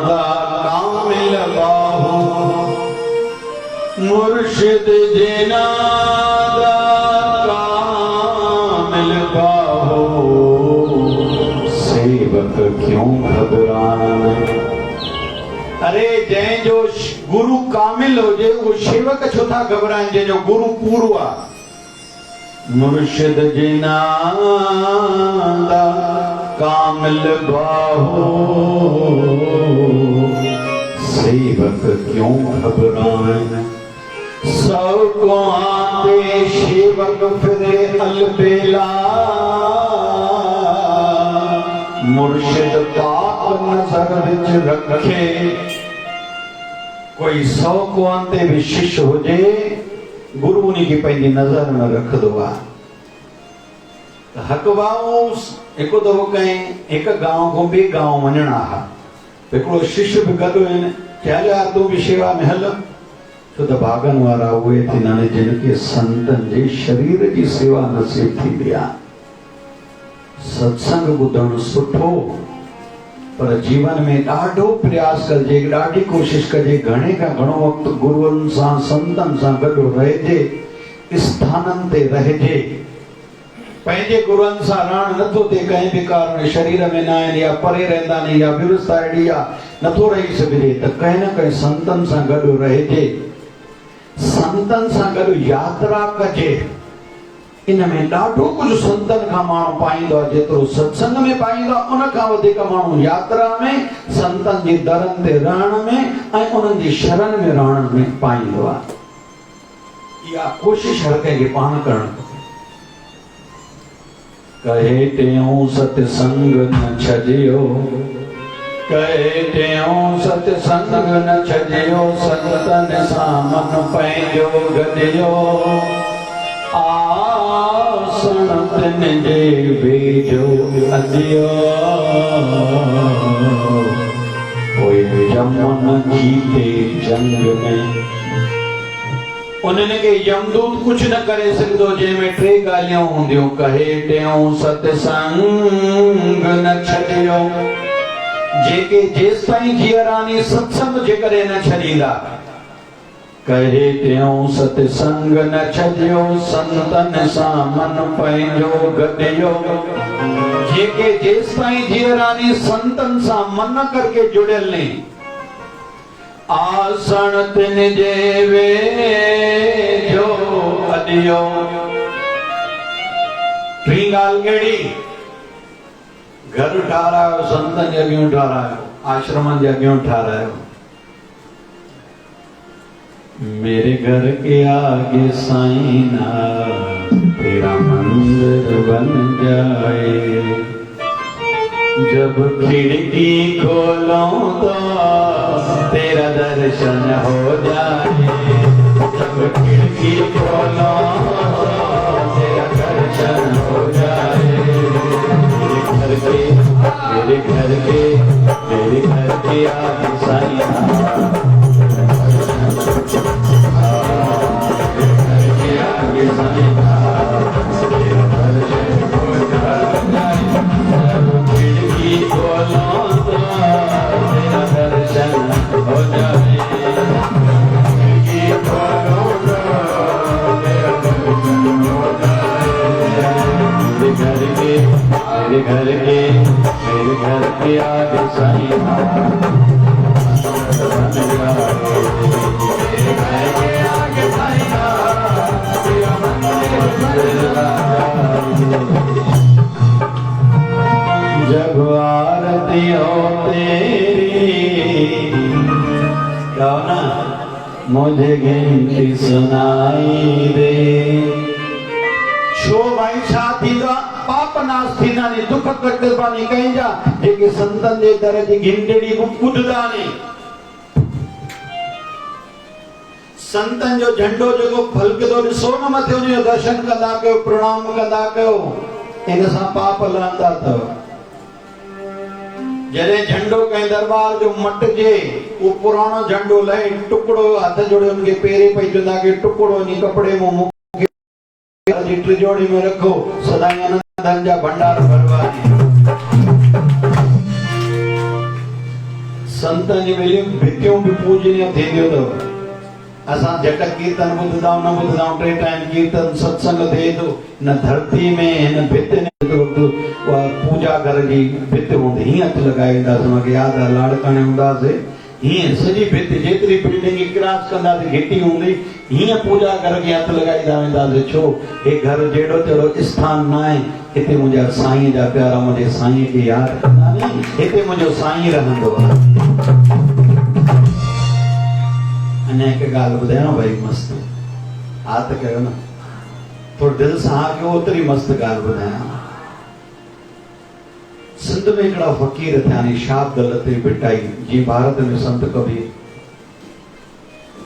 कामिल बाबू, मुर्शिद जिना कामिल बाबू, सेवक क्यों घबराना। अरे जंहिंजो गुरु कामिल हुजे उहो सेवक छो था घबराइनि, जंहिंजो गुरु पूरो आहे। मुर्शिद जिना कामिल बाहो, सेवक क्यों घबराएं। सौ को आते सेवक फिरे अलबेला, मुर्शिद पाक नजर विच रखे। कोई 100 को आते भी शिष्य हुजे, गुरु उन्हीं की पंहिंजी नज़र में रखंदो आहे। हक़ वाओ हिकु दफ़ो कंहिं हिकु गांव खां ॿिए गांव वञणा हुआ, हिकिड़ो शिष्य बि गॾु आहिनि, चयो यार तूं बि शेवा में हल, छो त भागनि वारा उहे थींदा आहिनि जिनखे संतनि जे शरीर जी सेवा नसीब थींदी आहे। सत्संग ॿुधणु सुठो, पर जीवन में ॾाढो प्रयास कजे, ॾाढी कोशिश कजे, घणे खां घणो वक़्तु गुरुअनि सां संतनि सां गॾु रहिजे, स्थाननि ते रहिजे। पंहिंजे गुरुअनि सां रहण नथो थिए, कंहिं बि कारण शरीर में न आहिनि या परे रहंदा आहिनि या व्यवस्था अहिड़ी आहे नथो रही सघिजे, त कंहिं न कंहिं संतनि सां गॾु रहिजे, संतनि सां गॾु यात्रा कजे। इनमें ॾाढो कुछ संतन खां माण्हू पाईंदो आहे। जेतिरो सत्संग में पाईंदो आहे उन खां वधीक माण्हू यात्रा में, संतन जी दरनि ते रहण में ऐं उन्हनि जी शरण में रहण में पाईंदो आहे। इहा कोशिश हर कंहिंखे पाण करणु खपे। कहे टियों सत्संग न छॾियो, कहे टियों सत्संग न छॾियो, संतन सां मन पंहिंजो गॾियो, आसण तिन जे वेझो अॼियो, कोई यमन जीते जंग में। उन्हनि खे यमदूत कुछ न करे सघंदो जंहिंमें टे ॻाल्हियूं हूंदियूं। कहे टियों सत्संग न छॾियो, जेके जेसि ताईं जीअरानी सत्संग जे करे न छॾींदा। कहे टियों सत्संग न छॾियो, संतन सां मन पंहिंजो गॾियो, जेके जेसि ताईं जीअरानी संतन सां मन करके जुड़ियल नहीं। आसण तिन जे वेझो अॼियो। टी ॻाल्हि कहिड़ी? घर ठारायो, संतन जे अॻियां ठारायो, आश्रमनि जे अॻियां ठारायो। मेरे घर के आगे साईं ना तेरा मंदिर बन जाए, जब खिड़की खोलो तो तेरा दर्शन हो जाए, जब खिड़की खोलो तो तेरा दर्शन हो जाए। मेरे घर के आगे साईं मेरे घर के आगे साईं जब आरती हो तेरी, कहो ना, मुझे गिनती सुनाई दे। छो भाई छा थींदो? पाप नाश थींदा नी, दुख तकलीफ़ नी कंहिंजा, जेके संतन जे दर जी घंटड़ी ॿुधंदा नी। संतन जो झंडो जेको फलकदो ॾिसो न मथे, उनजो दर्शन कंदा कयो, प्रणाम कंदा कयो, इन सां पाप लहंदा अथव। जॾहिं झंडो कंहिं दरबार जो मटिजे, वो पुराणो झंडो लहे, टुकड़ो हथ जोड़े उनखे पेरे पई चवंदा कि टुकड़ो नी कपड़े में मूंखे जी तिजोरी में रखो, सदाई आनंदन जा भंडार भरवानी। संतन जी वेलियूं भितियूं भी पूजनीय थींदियूं अथव। असां झट कीर्तन ॿुधंदा न ॿुधंदा, टे टाइम कीर्तन सत्संग थिए थो, न धरती में हिन भित ने पूजा घर जी भित हूंदी, हीअं हथ लॻाईंदासीं। मूंखे यादि आहे लाड़काणे हूंदासीं, हीअं सॼी भित जेतिरी बिल्डिंग क्रॉस कंदासीं घिटी हूंदी, हीअं पूजा घर खे हथ लॻाईंदा वेंदासीं। छो? हे घर जहिड़ो तहिड़ो स्थान न आहे, हिते मुंहिंजा साईं जा प्यारा मुंहिंजे साईं खे यादि कंदा नी, हिते मुंहिंजो साईं रहंदो आहे। अञा हिकु ॻाल्हि ॿुधायांव भाई, मस्तु हाथ कयो न, थोरो दिलि सां हा कयो, ओतिरी मस्तु ॻाल्हि ॿुधायां। सिंध में हिकिड़ा फ़कीर थिया नी, शाहबदल ते भिटाई, जीअं भारत में संत कबीर।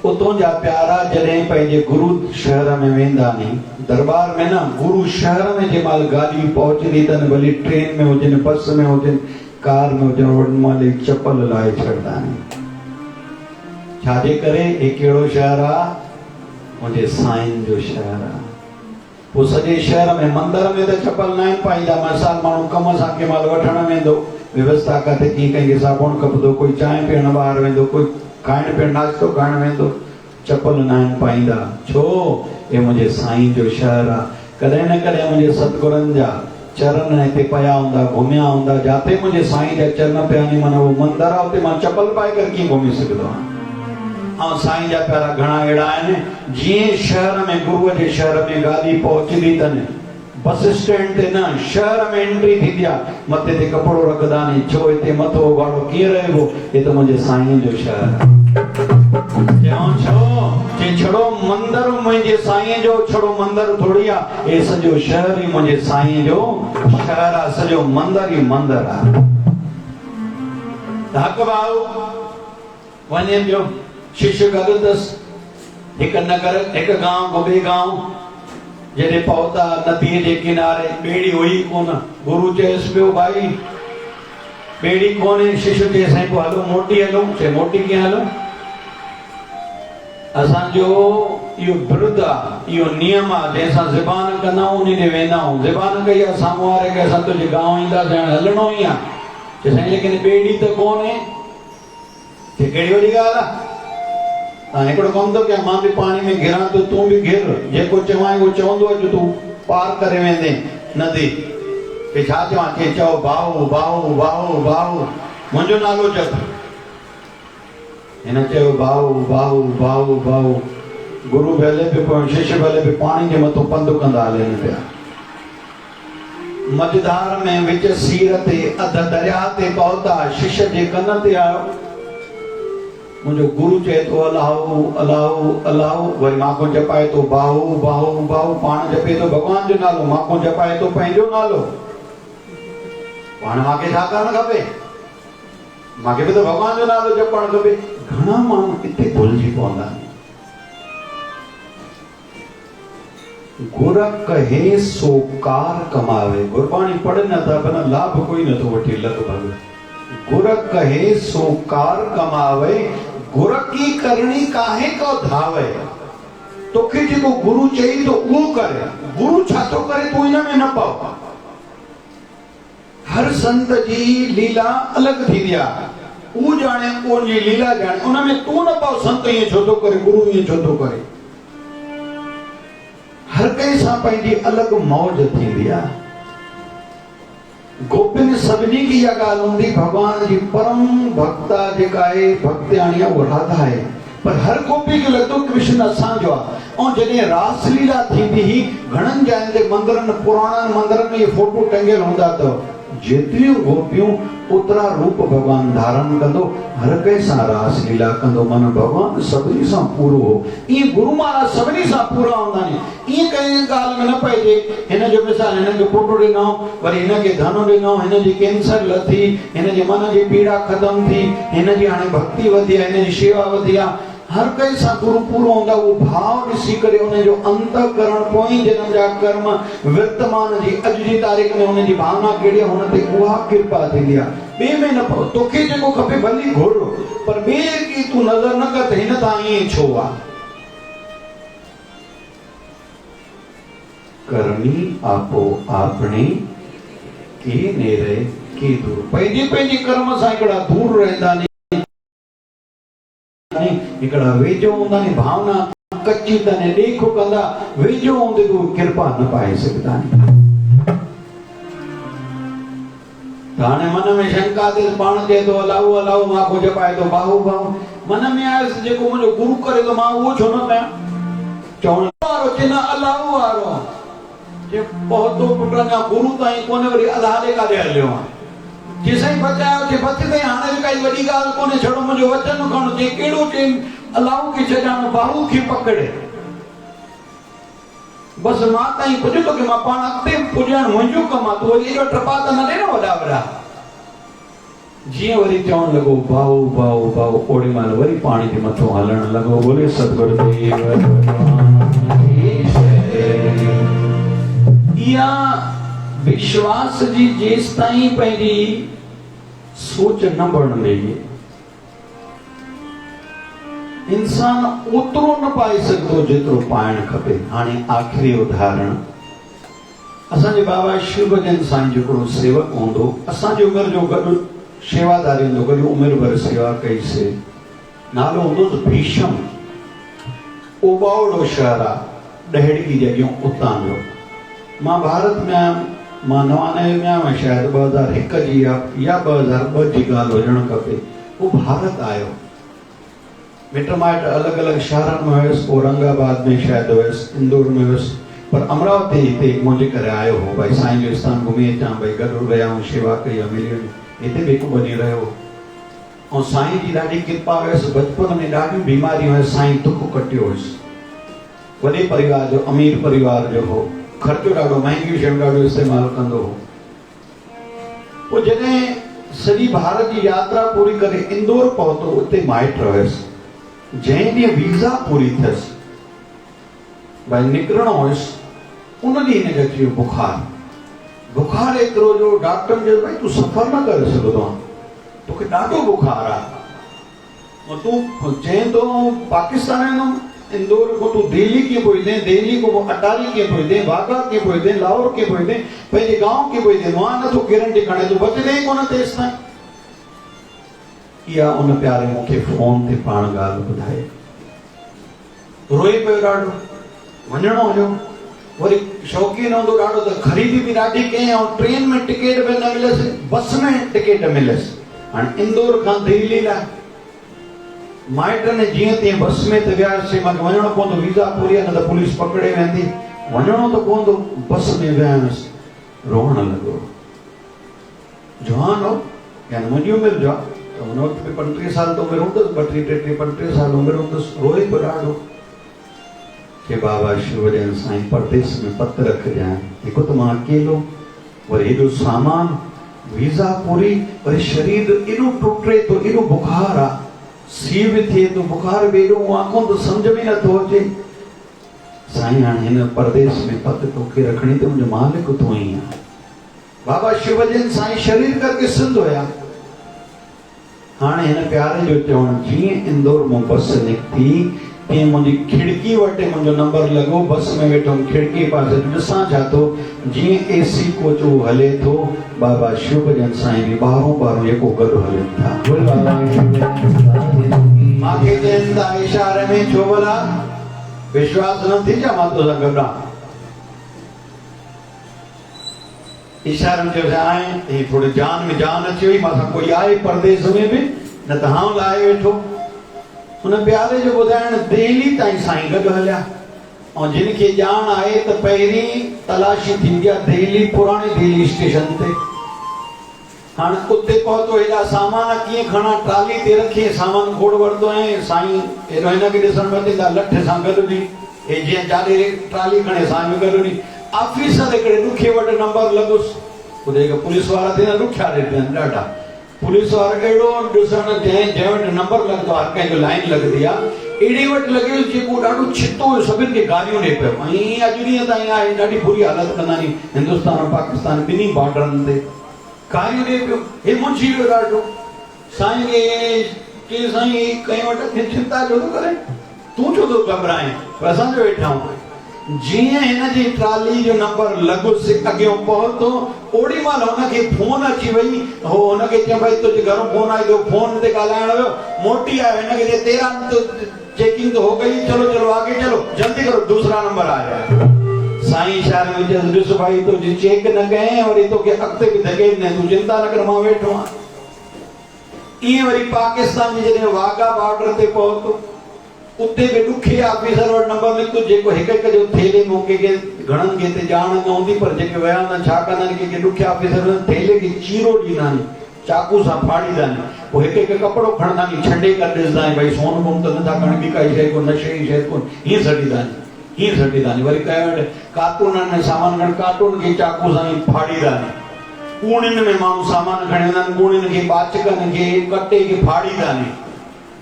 उतों जा प्यारा जॾहिं पंहिंजे गुरु शहर में वेंदा नी, दरबार में न, गुरु शहर में जंहिं महिल गाॾी पहुचंदी अथनि, भली ट्रेन में हुजनि, बस में हुजनि, कार में हुजनि, ओॾी महिल चपल लाहे छॾंदा नी। छाजे करे? हे कहिड़ो शहर आहे? मुंहिंजे साईं जो शहर आहे। पोइ सॼे शहर में मंदर में त चपल न पाईंदा। मिसाल माण्हू कम सां कंहिं महिल वठण वेंदो, व्यवस्था किथे कीअं कंहिंखे साबुण खपंदो, कोई चांहि पीअण ॿाहिरि वेंदो, कोई खाइण पीअण नाश्तो खाइण वेंदो, चपल न पाईंदा। छो? हे मुंहिंजे साईं जो शहर आहे। कॾहिं न कॾहिं मुंहिंजे सतगुरनि जा चरण हिते पिया हूंदा, घुमिया हूंदा, जिते मुंहिंजे साईं जा चरण पिया नी, माना उहो मंदर आहे, उते मां चपल पाए करे कीअं घुमी सघंदो आहियां? और साईं जा प्यारा घणा अड़ा आहिनि जीअं शहर में गुरुअ जे शहर में गाॾी पहुचंदी अथनि बस स्टैंड ते न शहर में एंट्री थींदी आहे मथे ते कपिड़ो रखंदा आहिनि छो हिते मथो उघाड़ो कीअं रहेबो हे त मुंहिंजे साईं जो शहर आहे छो छड़ो मंदिर मुंहिंजे साईं जो छड़ो मंदिर थोड़ी आहे हे सॼो शहर ई मुंहिंजे साईं जो शहर आहे सॼो मंदिर ई मंदिर आहे हक़ भाऊ वञे पियो शिष्य गॾु अथसि हिकु नगर हिकु गांव को ॿिए गांव जॾहिं पहुता नदीअ जे किनारे ॿेड़ी हुई कोन गुरु चयसि पियो भाई ॿेड़ी कोन्हे शिष्य चए साईं पोइ हलो मोटी हलूं चए मोटी कीअं हलूं असांजो इहो विरुद्ध आहे इहो नियम आहे जंहिंसां ज़बान कंदा आहियूं उन ते वेंदा आहियूं ज़बान कई आहे साम्हूं वारे खे असां तुंहिंजे गांव ईंदासीं हाणे हलणो ई आहे चए साईं लेकिन ॿेड़ी त कोन्हे चए कहिड़ी वॾी ॻाल्हि आहे हिकिड़ो कमु थो कयां मां बि पाणी में घिरां थो तूं बि घिर जेको चवां उहो चवंदो अचु तूं पार करे वेंदे नदी के छा चवां के चओ भाऊ भाऊ भाऊ भाऊ मुंहिंजो नालो चओ हिन चयो भाऊ भाऊ भाऊ भाऊ गुरु बि हले पियो शिष्य बि हले पियो पाणी जे मथां पंधु कंदा हलनि पिया मझधार में विच सीर ते अध दरिया ते पहुता शिष्य जे कन ते आयो मुझे गुरु चए तो अलाहु अलाहु अलाहु वरी माखो जपाए तो बाहु बाहु बाहु पाण जपे तो भगवान जो नालो माखो जपाए तो पंहिंजो नालो पाण माखे छा करणु खपे माखे बि तो भगवान जो नालो जपणु खपे घणा माण्हू किथे भुलिजी पवंदा गुर कहे सो कार कमावे गुरबाणी पढ़े नथा पर लाभ कोई नथो वठी लॻभॻि गुर कहे सो कार कमावे गुर की करणी काहे को धावे तोखे जेको गुरु चई तो उहो करे गुरु छा थो करे तूं इन में न पाओ हर संत जी लीला अलग थींदी आहे उहो ॼाणे उनजी लीला ॼाणे उन में तूं न पाओ संत ईअं छो थो करे गुरु ईअं छो थो करे हर कंहिं सां पंहिंजी अलग मौज थींदी आहे गोपिन सभिनी की इहा ॻाल्हि हूंदी भगवान जी परम भक्ता जेका आहे भक्तियाणी आहे उहा राधा आहे पर हर गोपी खे लॻंदो कृष्ण असांजो आहे ऐं जॾहिं रासलीला थींदी हुई घणनि जाइनि ते मंदरनि पुराणनि मंदरनि में इहे फोटो टंगियल हूंदा अथव जेतिरियूं गोपियूं ओतिरा रूप भगवान धारण कंदो हर कंहिं सां रासलीला कंदो मन भगवान सभिनी सां पूरो हो ईअं गुरु महाराज सभिनी सां पूरा हूंदा आहिनि ईअं कंहिं ॻाल्हि में न पइजे हिन जो मिसाल हिन खे फोटो ॾिनो वरी हिन खे धन ॾिनो हिन जी कैंसर लथी हिन जे मन जी पीड़ा ख़तम थी हिन जी हाणे भक्ति वधी आहे हिन जी शेवा वधी आहे हर कंहिं सां गुरु पूरो हूंदा उहो भाव ॾिसी करे उनजो अंतःकरण पोइ जन्म जा कर्म वर्तमान जी अॼु जी तारीख़ में उनजी भावना कहिड़ी आहे हुन ते उहा कृपा थींदी आहे ॿिए में न पओ तोखे जेको खपे भली घुर पर ॿिए खे तूं नज़र न कर त हिन तां ईअं छो आहे करणी आपो आपणे के नेरे के दूर पंहिंजे पंहिंजे कर्म सां हिकिड़ा दूर रहंदा आहिनि हिकिड़ा वेझो हूंदा आहिनि भावना कची तने ॾेखो कंदा वेझो हूंदे तूं कृपा न पाए सघंदा आहिनि हाणे मन में शंका ते पाण चए थो अलाहु अलाहु माखो जपाए थो बाहु बाहु मन में आयुसि जेको मुंहिंजो गुरु करे थो मां उहो छो न कयां चवण वारो चए न अलाहु वारो जे पहुतो पुट अञा गुरु ताईं कोन्हे वरी अलाह ॾे काॾे हलियो आहे जेसाईं बचायो थे बच गए हाणे काई वॾी ॻाल्हि कोन्हे छड़ो मुंहिंजो वचन खणो जे कहिड़ो चई अलाहु खे छॾां बाहु खे पकड़े बसि मां ताईं पुॼो तोखे मां पाण अॻिते पुॼणु मुंहिंजो कमु आहे तूं वरी एॾो टपा त न ॾे न वॾा वॾा जीअं वरी चवणु लॻो भाऊ भाऊ भाऊ ओड़ी महिल वरी पाणी जे मथां हलणु लॻो बोले सतगुरुदेव इहा विश्वास जी जेसि ताईं पंहिंजी सोच न बढ़ंदी इंसान ओतिरो न पाए सघंदो जेतिरो पाइणु खपे हाणे आख़िरी उदाहरण असांजे बाबा शिव भजन साईं जो हिकिड़ो सेवक हूंदो असांजी उमिरि जो गॾु शेवादारी हूंदो गॾु उमिरि भर सेवा कईसीं नालो हूंदो भीषम ओबावड़ो शहर आहे ॾहेड़ी जॻहियूं उतां जो मां भारत में आयुमि मां 99 में आहियां शायदि 2001 जी या 2002 जी ॻाल्हि हुजणु खपे उहो भारत आयो मिट माइट अलग अलग शहर में हुयसि, औरंगाबाद में शायद हुयसि, इंदौर में हुयसि, पर अमरावती हिते मुझे करे आयो हो भाई साईं जो स्थान घुमी अचां, भाई गॾु रहिया हूं, शेवा कई, मिलियो हिते बि हिकु बनी रहियो। और साईं जी ॾाढी कृपा हुयसि, बचपन में ॾाढियूं बीमारियूं हुयसि, साईं दुख कटियो हुयसि। वॾे परिवार जो, अमीर परिवार जो हो, ख़र्चो ॾाढो, महांगियूं शयूं ॾाढो इस्तेमालु कंदो हो। पोइ जॾहिं सॼी भारत जी यात्रा पूरी करे इंदौर पहुतो, उते माइट हुयसि। जंहिं ॾींहुं वीज़ा पूरी थियसि, भाई निकिरणो हुयसि, उन ॾींहुं हिनखे अची वियो बुखार। बुखार एतिरो जो डॉक्टर चयो भाई तूं सफ़र न करे सघंदो आहे, तोखे ॾाढो बुखार आहे, तूं चएं थो पाकिस्तान वेंदुमि, इंदौर को तू दिल्ली कीअं पहुचें, दिल्ली को अटारी कीअं पहुचें, वाघा कीअं पहुचें, लाहौर कीअं पहुचें, पंहिंजे गांव कीअं पहुचें, मां नथो गारंटी खणे, तूं बचंदे ई कोन तेसि ताईं। इहा उन प्यारे मूंखे फोन ते पाण ॻाल्हि ॿुधाए, रोए पियो ॾाढो, वञिणो हुयो, वरी शौक़ीन हूंदो ॾाढो त ख़रीदी बि ॾाढी कयईं, ऐं ट्रेन में टिकट बि न मिलयसि, बस में टिकट मिलयसि। हाणे इंदौर खां दिल्ली लाइ माइटनि जीअं तीअं बस में त वियासीं, मूंखे वञिणो पवंदो, वीज़ा पूरी आहे न त पुलिस पकड़े वेंदी, वञिणो त पवंदो। बस में वियासीं, रोअण लॻो। जवान हो, यानी मुंहिंजी उमिरि जो आहे, त हुन वक़्तु 35 साल त उमिरि हूंदसि, 35 साल उमिरि हूंदसि। रोए पियो ॾाढो कि बाबा शिवजन साईं परदेस में पत रखजांइ, हिकु त मां अकेलो, वरी हेॾो सामान, वीज़ा पूरी, वरी शरीर एॾो टुटे थो, एॾो बुखार आहे, सीउ बि थिए थो, बुखार बि एॾो, आंखूं त सम्झ में नथो अचे। साईं हाणे हिन परदेस में पत तोखे रखणी त मुंहिंजो मालिक तूं ई आहे। बाबा शिवजन साईं शरीर करके सिंध हुया। हाणे हिन प्यारे जो चवणु, जीअं इंदौर मां बस निकिती तीअं मुंहिंजी खिड़की वटि मुंहिंजो नंबर लॻो, बस में वेठो खिड़की पासे ॾिसां छा थो, जीअं एसी कोच हले थो, बाबा शिवजन साईं बि ॿाहिरों ॿाहिरों जेको गॾु हलनि था। मूंखे चवनि था इशारे में, छो भला विश्वास न थी छा मां तोसां गॾु आहियां? इशारे में चयो आए, ही थोड़ी जान में जान अची वई, मां कोई आहे परदेस में बि न त हां लाए वेठो। हुन प्यारे जो ॿुधाइण, दिल्ली ताईं साईं गॾु हलिया, ऐं जिन खे ॼाण आहे त पहिरीं तलाशी थींदी आहे दिल्ली, पुराणी दिल्ली स्टेशन ते। हाणे उते पहुतो, हेॾा सामान कीअं खणा, ट्राली ते रखी सामान खोड़ वरितो, ऐं साईं हेॾो हिनखे ॾिसण में अचे लठ सां गॾु ॾी, हे जीअं चारे ट्राली खणे साईं में गॾु ॾी। ऑफिसर हिकिड़े ॾुखे वटि नंबर लॻुसि, ॿुधे पुलिस वारा थियनि ॾुखिया ॾिठा आहिनि ॾाढा। पुलिस वारो अहिड़ो ॾिसण, जंहिं वटि नंबर लॻंदो आहे, हर कंहिंजो लाइन लॻंदी आहे, अहिड़े वटि लॻियो जेको ॾाढो छितो हुयो, सभिनि खे गारियूं ॾिए पियो। ऐं अॼु ॾींहं ताईं आहे, ॾाढी बुरी हालत कंदा नी हिंदुस्तान ऐं पाकिस्तान ॿिन्ही बॉर्डरनि ते, गारियूं ॾिए पियो। हे मुंझी वियो ॾाढो। साईं खे साईं कंहिं वटि चिंता छो थो करे, तूं छो थो घबराए, असांजो वेठा आहियूं। जीअं हिनजी ट्राली जो नंबर लॻुसि, अॻियां पहुतो, ओड़ी महिल हुनखे फोन अची वई। हो हुनखे चयो भाई तुंहिंजे घरों फोन आई, फोन ते ॻाल्हाइण वियो, मोटी आयो, हिनखे चयो 13 चेकिंग तो हो गई, चलो चलो आगे चलो, जल्दी करो, दूसरा नंबर आया। साईं इशारे में चयो, ॾिस भाई तुंहिंजी चेक न कयईं, वरी तोखे अॻिते बि धकेड़े, तूं चिंता न कर, मां वेठो आहियां। ईअं वरी पाकिस्तान जी जॾहिं वाघा बॉर्डर ते पहुतो, उते बि ॾुखे ऑफिसर वटि नंबर निकितो, जेको हिक हिक जो थेले में कंहिंखे घणनि खे हिते ॼाण न हूंदी, पर जेके विया हूंदा छा कंदा आहिनि, कंहिंखे ॾुखे ऑफिसर थेले खे चीरो ॾींदा आहिनि, चाकू सां फाड़ींदा आहिनि, पोइ हिकु हिकु कपिड़ो खणंदा आहिनि, छॾे करे ॾिसंदा आहिनि भई सोन वोन त नथा खणी, ॿी काई शइ कोन, नशे जी शइ कोन, हीअं छॾींदा आहिनि, हीअं छॾींदा आहिनि। वरी कंहिं वटि कार्टूननि में सामान खणी, कार्टून खे चाकू सां ई फाड़ींदा आहिनि। कूड़ियुनि में माण्हू सामान खणी वेंदा आहिनि, कूड़ियुनि खे, बाचकनि खे, कटे खे फाड़ींदा आहिनि।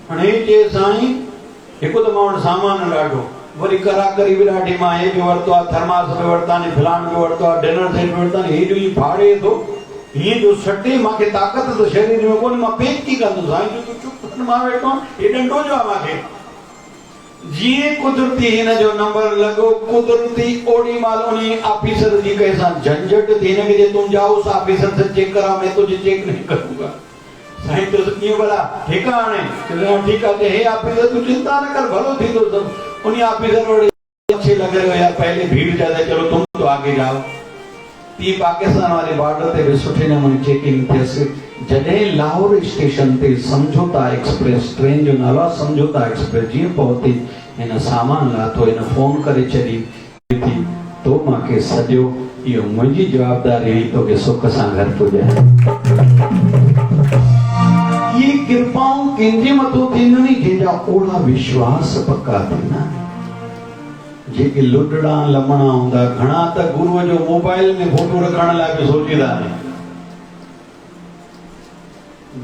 हाणे चए साईं हिकु त मां वटि सामान ॾाढो, वरी कराकरी बि ॾाढी, मां हे बि वरितो आहे, थर्मास बि वरिता आहिनि, फिलान बि वरितो आहे, डिनर सेट बि वरिता आहिनि, हेॾो ई फाड़े थो, हीअं जो सटे, मूंखे ताक़त त शरीर में कोन्हे, मां पेक थी कंदुसि। साईं जो तूं चुप, मां वेठो आहियां, हे डंडो जो आहे मूंखे। जीअं कुदरती हिन जो नंबर लॻो, कुदरती ओड़ी महिल उन ऑफिसर जी कंहिंसां झंझट थी, हिनखे जे तुम जाओ उस ऑफिसर से चेक करा, मैं तुझे चेक नहीं करूंगा। साईं तो कीअं भला ठीकु आहे, हाणे ठीकु आहे, हे ऑफिसर तूं चिंता न कर, भलो थींदो सभु। उन ऑफिसर वटि अच्छे लग रहे हो यार, पहले भीड़ ज्यादा, चलो तुम तो आगे जाओ। ती पाकिस्तान वाले बॉर्डर ते भी सुठे नमूने चेकिंग थियसि। जॾहिं लाहौर स्टेशन ते समझौता एक्सप्रेस ट्रेन जो नालो आहे समझौता एक्सप्रेस जीअं पहुती हिन सामान लाथो, हिन फोन करे छॾी थी तो मूंखे सॼो इहो मुंहिंजी जवाबदारी हुई तोखे सुख सां घर पुॼाए। ये कृपाऊं कंहिंजे मथां थींदियूं जंहिंजा ओड़ा विश्वास पक्का थींदा। जेके लुडड़ा लमणा हूंदा घणा त गुरुअ जो मोबाइल में फोटो रखण लाइ बि सोचींदा आहिनि।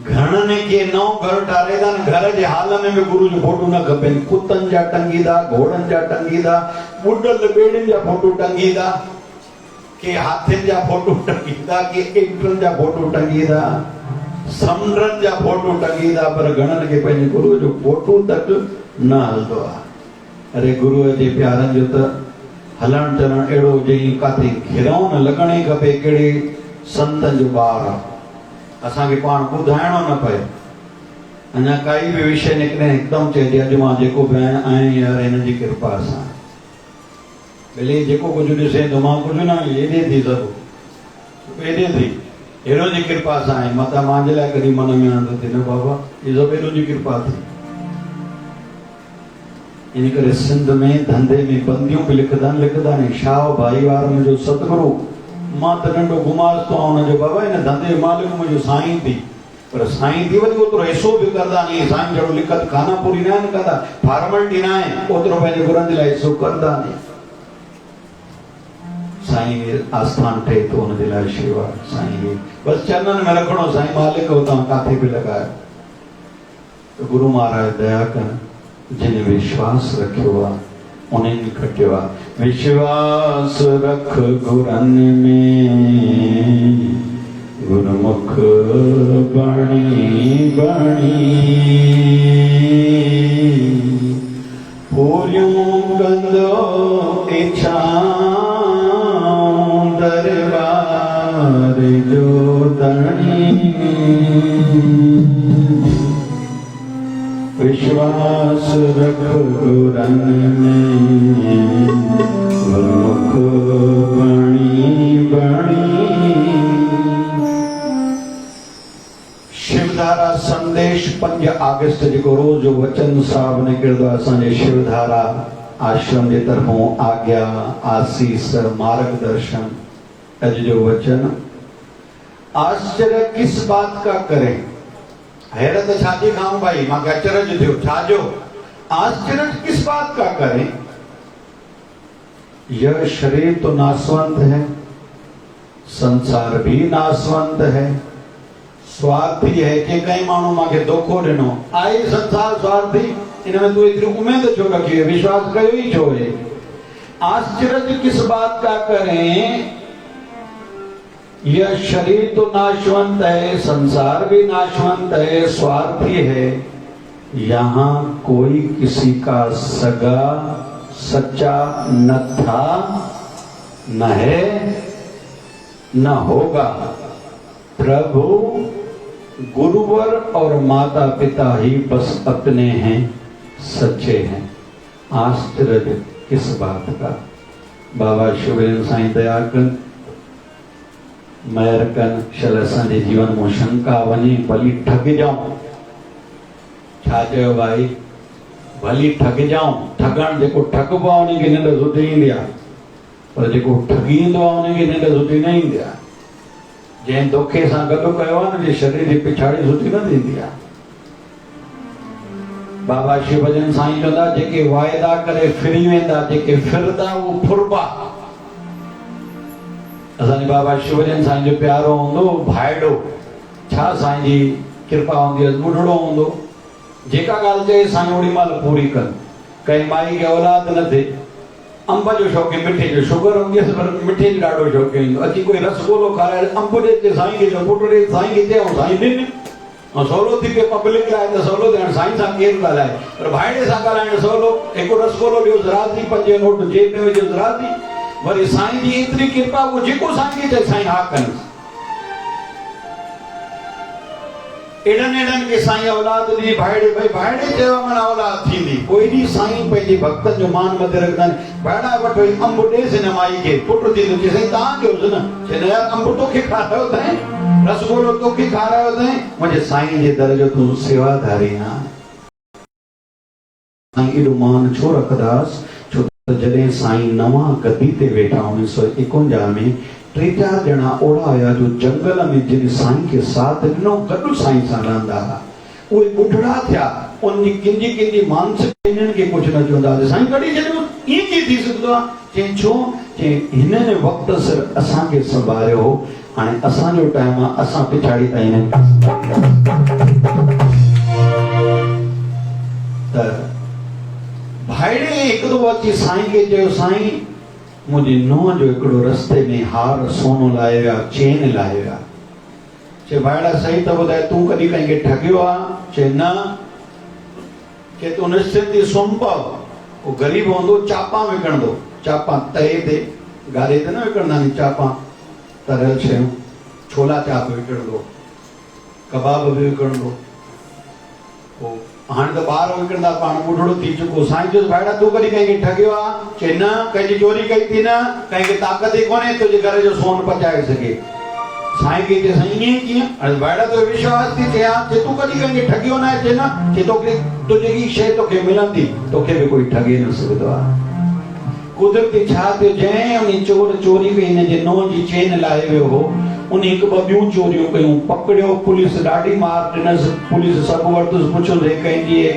घणनि के नओं घर ठाहिराईंदा आहिनि, घर जे हाल में बि गुरु जो फोटो न खपेनि। कुतनि जा टंगीदा, घोड़नि जा टंगीदा, ॿुॾल ॿेड़ियुनि जा फोटो टंगीदा, के हाथियुनि जा फोटो टंगीदा, के एक्टरनि जा फोटो टंगीदा, समुंडनि जा फोटो टंगीदा, पर घणनि खे पंहिंजे गुरुअ जो फोटो तक न हलंदो आहे। अरे गुरुअ जे प्यारनि जो त हलण चलण अहिड़ो हुजे काथे घिरऊं न लॻण ई खपे कहिड़े संतनि जो ॿार आहे। असांखे पाण ॿुधाइणो न पए, अञा काई बि विषय निकिरे हिकदमि चइजे अॼु मां जेको बि आहियां यार हिन जी कृपा सां। भले जेको कुझु ॾिसे थो मां कुझु न हेॾे थी सघो हेॾे थी हेॾो जी कृपा सां आहे। मां त मुंहिंजे लाइ कॾहिं मन में आनंद थी न बाबा इहे सभु हेॾो जी कृपा थी। इन करे सिंध में धंधे में बंदियूं बि लिखंदा आहिनि शाह भाई वार मुंहिंजो सतगुरु। मां त नंढो गुमास तो आहियां हुनजो बाबा हिन धंधे मालिक मुंहिंजो साईं थी, पर साईं थी वरी ओतिरो हिसो बि करदा नी। साईं जहिड़ो लिखत खाना पूरी न आहिनि कंदा, फॉर्मेलिटी न आहे, ओतिरो पंहिंजे गुरनि जे लाइ हिसो करदा नी। साईं आस्थान ठहे थो हुनजे लाइ शेवा साईं बसि चरणनि में रखणो। साईं मालिक हुतां काथे बि लॻायो त गुरु महाराज दया कनि। जिन विश्वास रखियो आहे उन्हनि खटियो आहे। विश्वास रख गुरनि में गुरमुख बणी बणी पूरियूं कंदो इच्छाऊं दरबार जो धणी। विश्वास रख गुरनि में गुरमुख बणी बणी। शिवधारा संदेश 5 अगस्त जेको रोज़ जो वचन साहब निकिरंदो आहे असांजे शिवधारा आश्रम जे तरफ़ों आज्ञा आसीस मार्गदर्शन। अॼु जो वचन आश्चर्य किस बात का करें। हैरत छाजी खाऊं भाई मां अचरज थियो छाजो। आश्चर्य किस बात का करें। यह शरीर तो नासवंत है, संसार भी नासवंत है, स्वार्थी है। के कई माण्हू मूंखे धोखो ॾिनो आहे संसार स्वार्थी, इनमें तू एतिरी उम्मीद छो रखी है, विश्वास कयो ही छो है। आश्चर्य किस बात का करें। यह शरीर तो नाशवंत है, संसार भी नाशवंत है, स्वार्थी है। यहाँ कोई किसी का सगा सच्चा न था, न है, न होगा। प्रभु गुरुवर और माता पिता ही बस अपने हैं, सच्चे हैं। आश्चर्य किस बात का। बाबा शिवलिंग साईं दया कन महर कन। शल असांजे जीवन में शंका वञे भली ठग जाऊं। छा चयो भाई भली ठग जाऊं। ठगण जेको ठगबो आहे उनखे निंड सुठी ईंदी आहे, पर जेको ठगींदो आहे उनखे निंड सुठी न ईंदी आहे। जंहिं धोखे सां गॾु कयो आहे न जे शरीर जी पिछाड़ी सुठी न थींदी आहे। बाबा शिवभजन साईं चवंदा जेके वाइदा करे फिरी वेंदा, जेके फिरदा उहो फुरबा। असांजे बाबा शिवजन साईं जो प्यारो हूंदो भाइड़ो। छा साईं जी कृपा हूंदी हुअसि, ॿुढड़ो हूंदो, जेका ॻाल्हि चए साईं ओड़ी महिल पूरी कनि। कंहिं माई खे औलाद न थिए, अंब जो शौक़ीन, मिठे जो शुगर हूंदी हुअसि पर मिठे जो ॾाढो शौक़ीन हूंदो। अची कोई रसगुल्लो खाराए अंब ॾे साईं खे, पुटु ॾे साईं खे चयो साईं ॾिन। ऐं सवलो थी पियो पब्लिक लाइ त सवलो थियणु साईं सां केरु ॻाल्हाए, पर भाइड़े सां ॻाल्हाइणु सवलो। हिकु रसगुल्लो ॾियोसि राज़ी, 5 नोट जेब में विझोसि राज़ी। वरी साईं जी एतिरी कृपा वो जेको साईं खे चए साईं हा कनि। एडन एडन के साईं औलाद दी भाईड़े भाई भाईड़े जेवा मन औलाद थींदी कोई दी साईं पंहिंजे भक्तन जो मान मथे रखदा भाड़ा वठो अंब ॾेस न माई के पुट थी तो साईं तां ॾियोस न चने यार अंब तोखे खारायो तै रसगुल्लो तोखे खारायो तै मुंहिंजे साईं जे दर जो तूं सेवादारी आ साईं एॾो मान छो रखदास छो त जॾहिं साईं नवां गद्दी ते वेठा 1951 में 3-4 ॼणा ओड़ा हुया जो जंगल में जिन साईं के साथ ॾिनो गॾु साईं सां रहंदा हुआ उहे ॿुढड़ा थिया उनजी किंजी मानसिक इन्हनि खे कुझु न चवंदा साईं कढी छॾियो ईअं कीअं थी सघंदो आहे चई छो चई हिननि वक़्तु सिर असांखे संभालियो हो हाणे असांजो टाइम आहे असां पिछाड़ी ताईं त भाईड़े हिकु दफ़ो अची साईं खे चयो साईं मुझे नूंहं जो हिकिड़ो रस्ते में हार सोनो लायो या चेन लायो या चे भाईड़ा सही त ॿुधाए तूं कॾहिं कंहिंखे ठगियो आहे चे न के तूं निश्चित थी सुम्ह पव को ग़रीब हूंदो चापा विकिणंदो चापा तए ते गारे ते न विकिणंदा आहिनि चापा तरियल शयूं छोला चाप विकिणंदो कबाब बि विकिणंदो पोइ हाणे त ॿार विकिणंदा पाण ॿुढड़ो थी चुको साईं चयोसि भाईड़ा तूं कॾहिं कंहिंखे ठगियो आहे चए न कंहिंजी चोरी कई थी न कंहिंखे ताक़त ई कोन्हे तुंहिंजे घर जो सोन पचाए सघे साईं खे चए साईं ईअं कीअं हाणे भाईड़ा तो विश्वास थी थिए हा तूं कॾहिं कंहिंखे ठगियो न आहे चए न चए तोखे तुंहिंजी जेकी शइ तोखे मिलंदी तोखे बि कोई ठगे न सघंदो आहे कुदरती छा थियो जंहिं उन चोर चोरी कई हिनजे नूंहं जी चेन लाहे वियो हो उन हिकु ॿ ॿियूं चोरियूं कयूं पकड़ियो पुलिस ॾाढी मार ॾिनसि पुलिस सभु वरितुसि पुछियोसि हे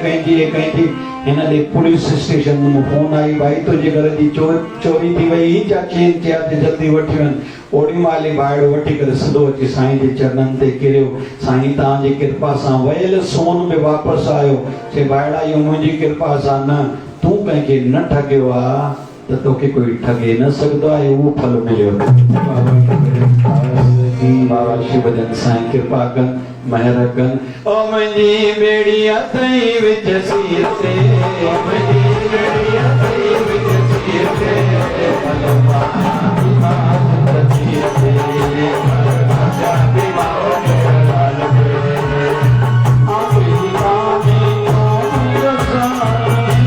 कंहिंजी हिन ॾे पुलिस स्टेशन में फोन आई भाई तुंहिंजे घर जी चोरी थी वई ही छा चेन थिया ते जल्दी वठी वञ ओड़ी महिल ई भाइड़ो वठी करे सिधो अची साईं जे चरणनि ते किरियो साईं तव्हांजी कृपा सां वयल सोन में वापसि आयो चए भाइड़ा इहो मुंहिंजी कृपा सां न तूं कंहिंखे न ठगियो आहे त तोखे कोई ठगे न सकदो आहे उहो फल मिलियो बाबा शिवजन साईं कृपा कन महर कन ओ मुंहिंजी बेड़ी अथई विच सीर ते ओ मुंहिंजी बेड़ी अथई विच सीर ते भलमा सीर ते जाती माओ लाल पे आपकी बानी ओ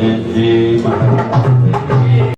जी महाराज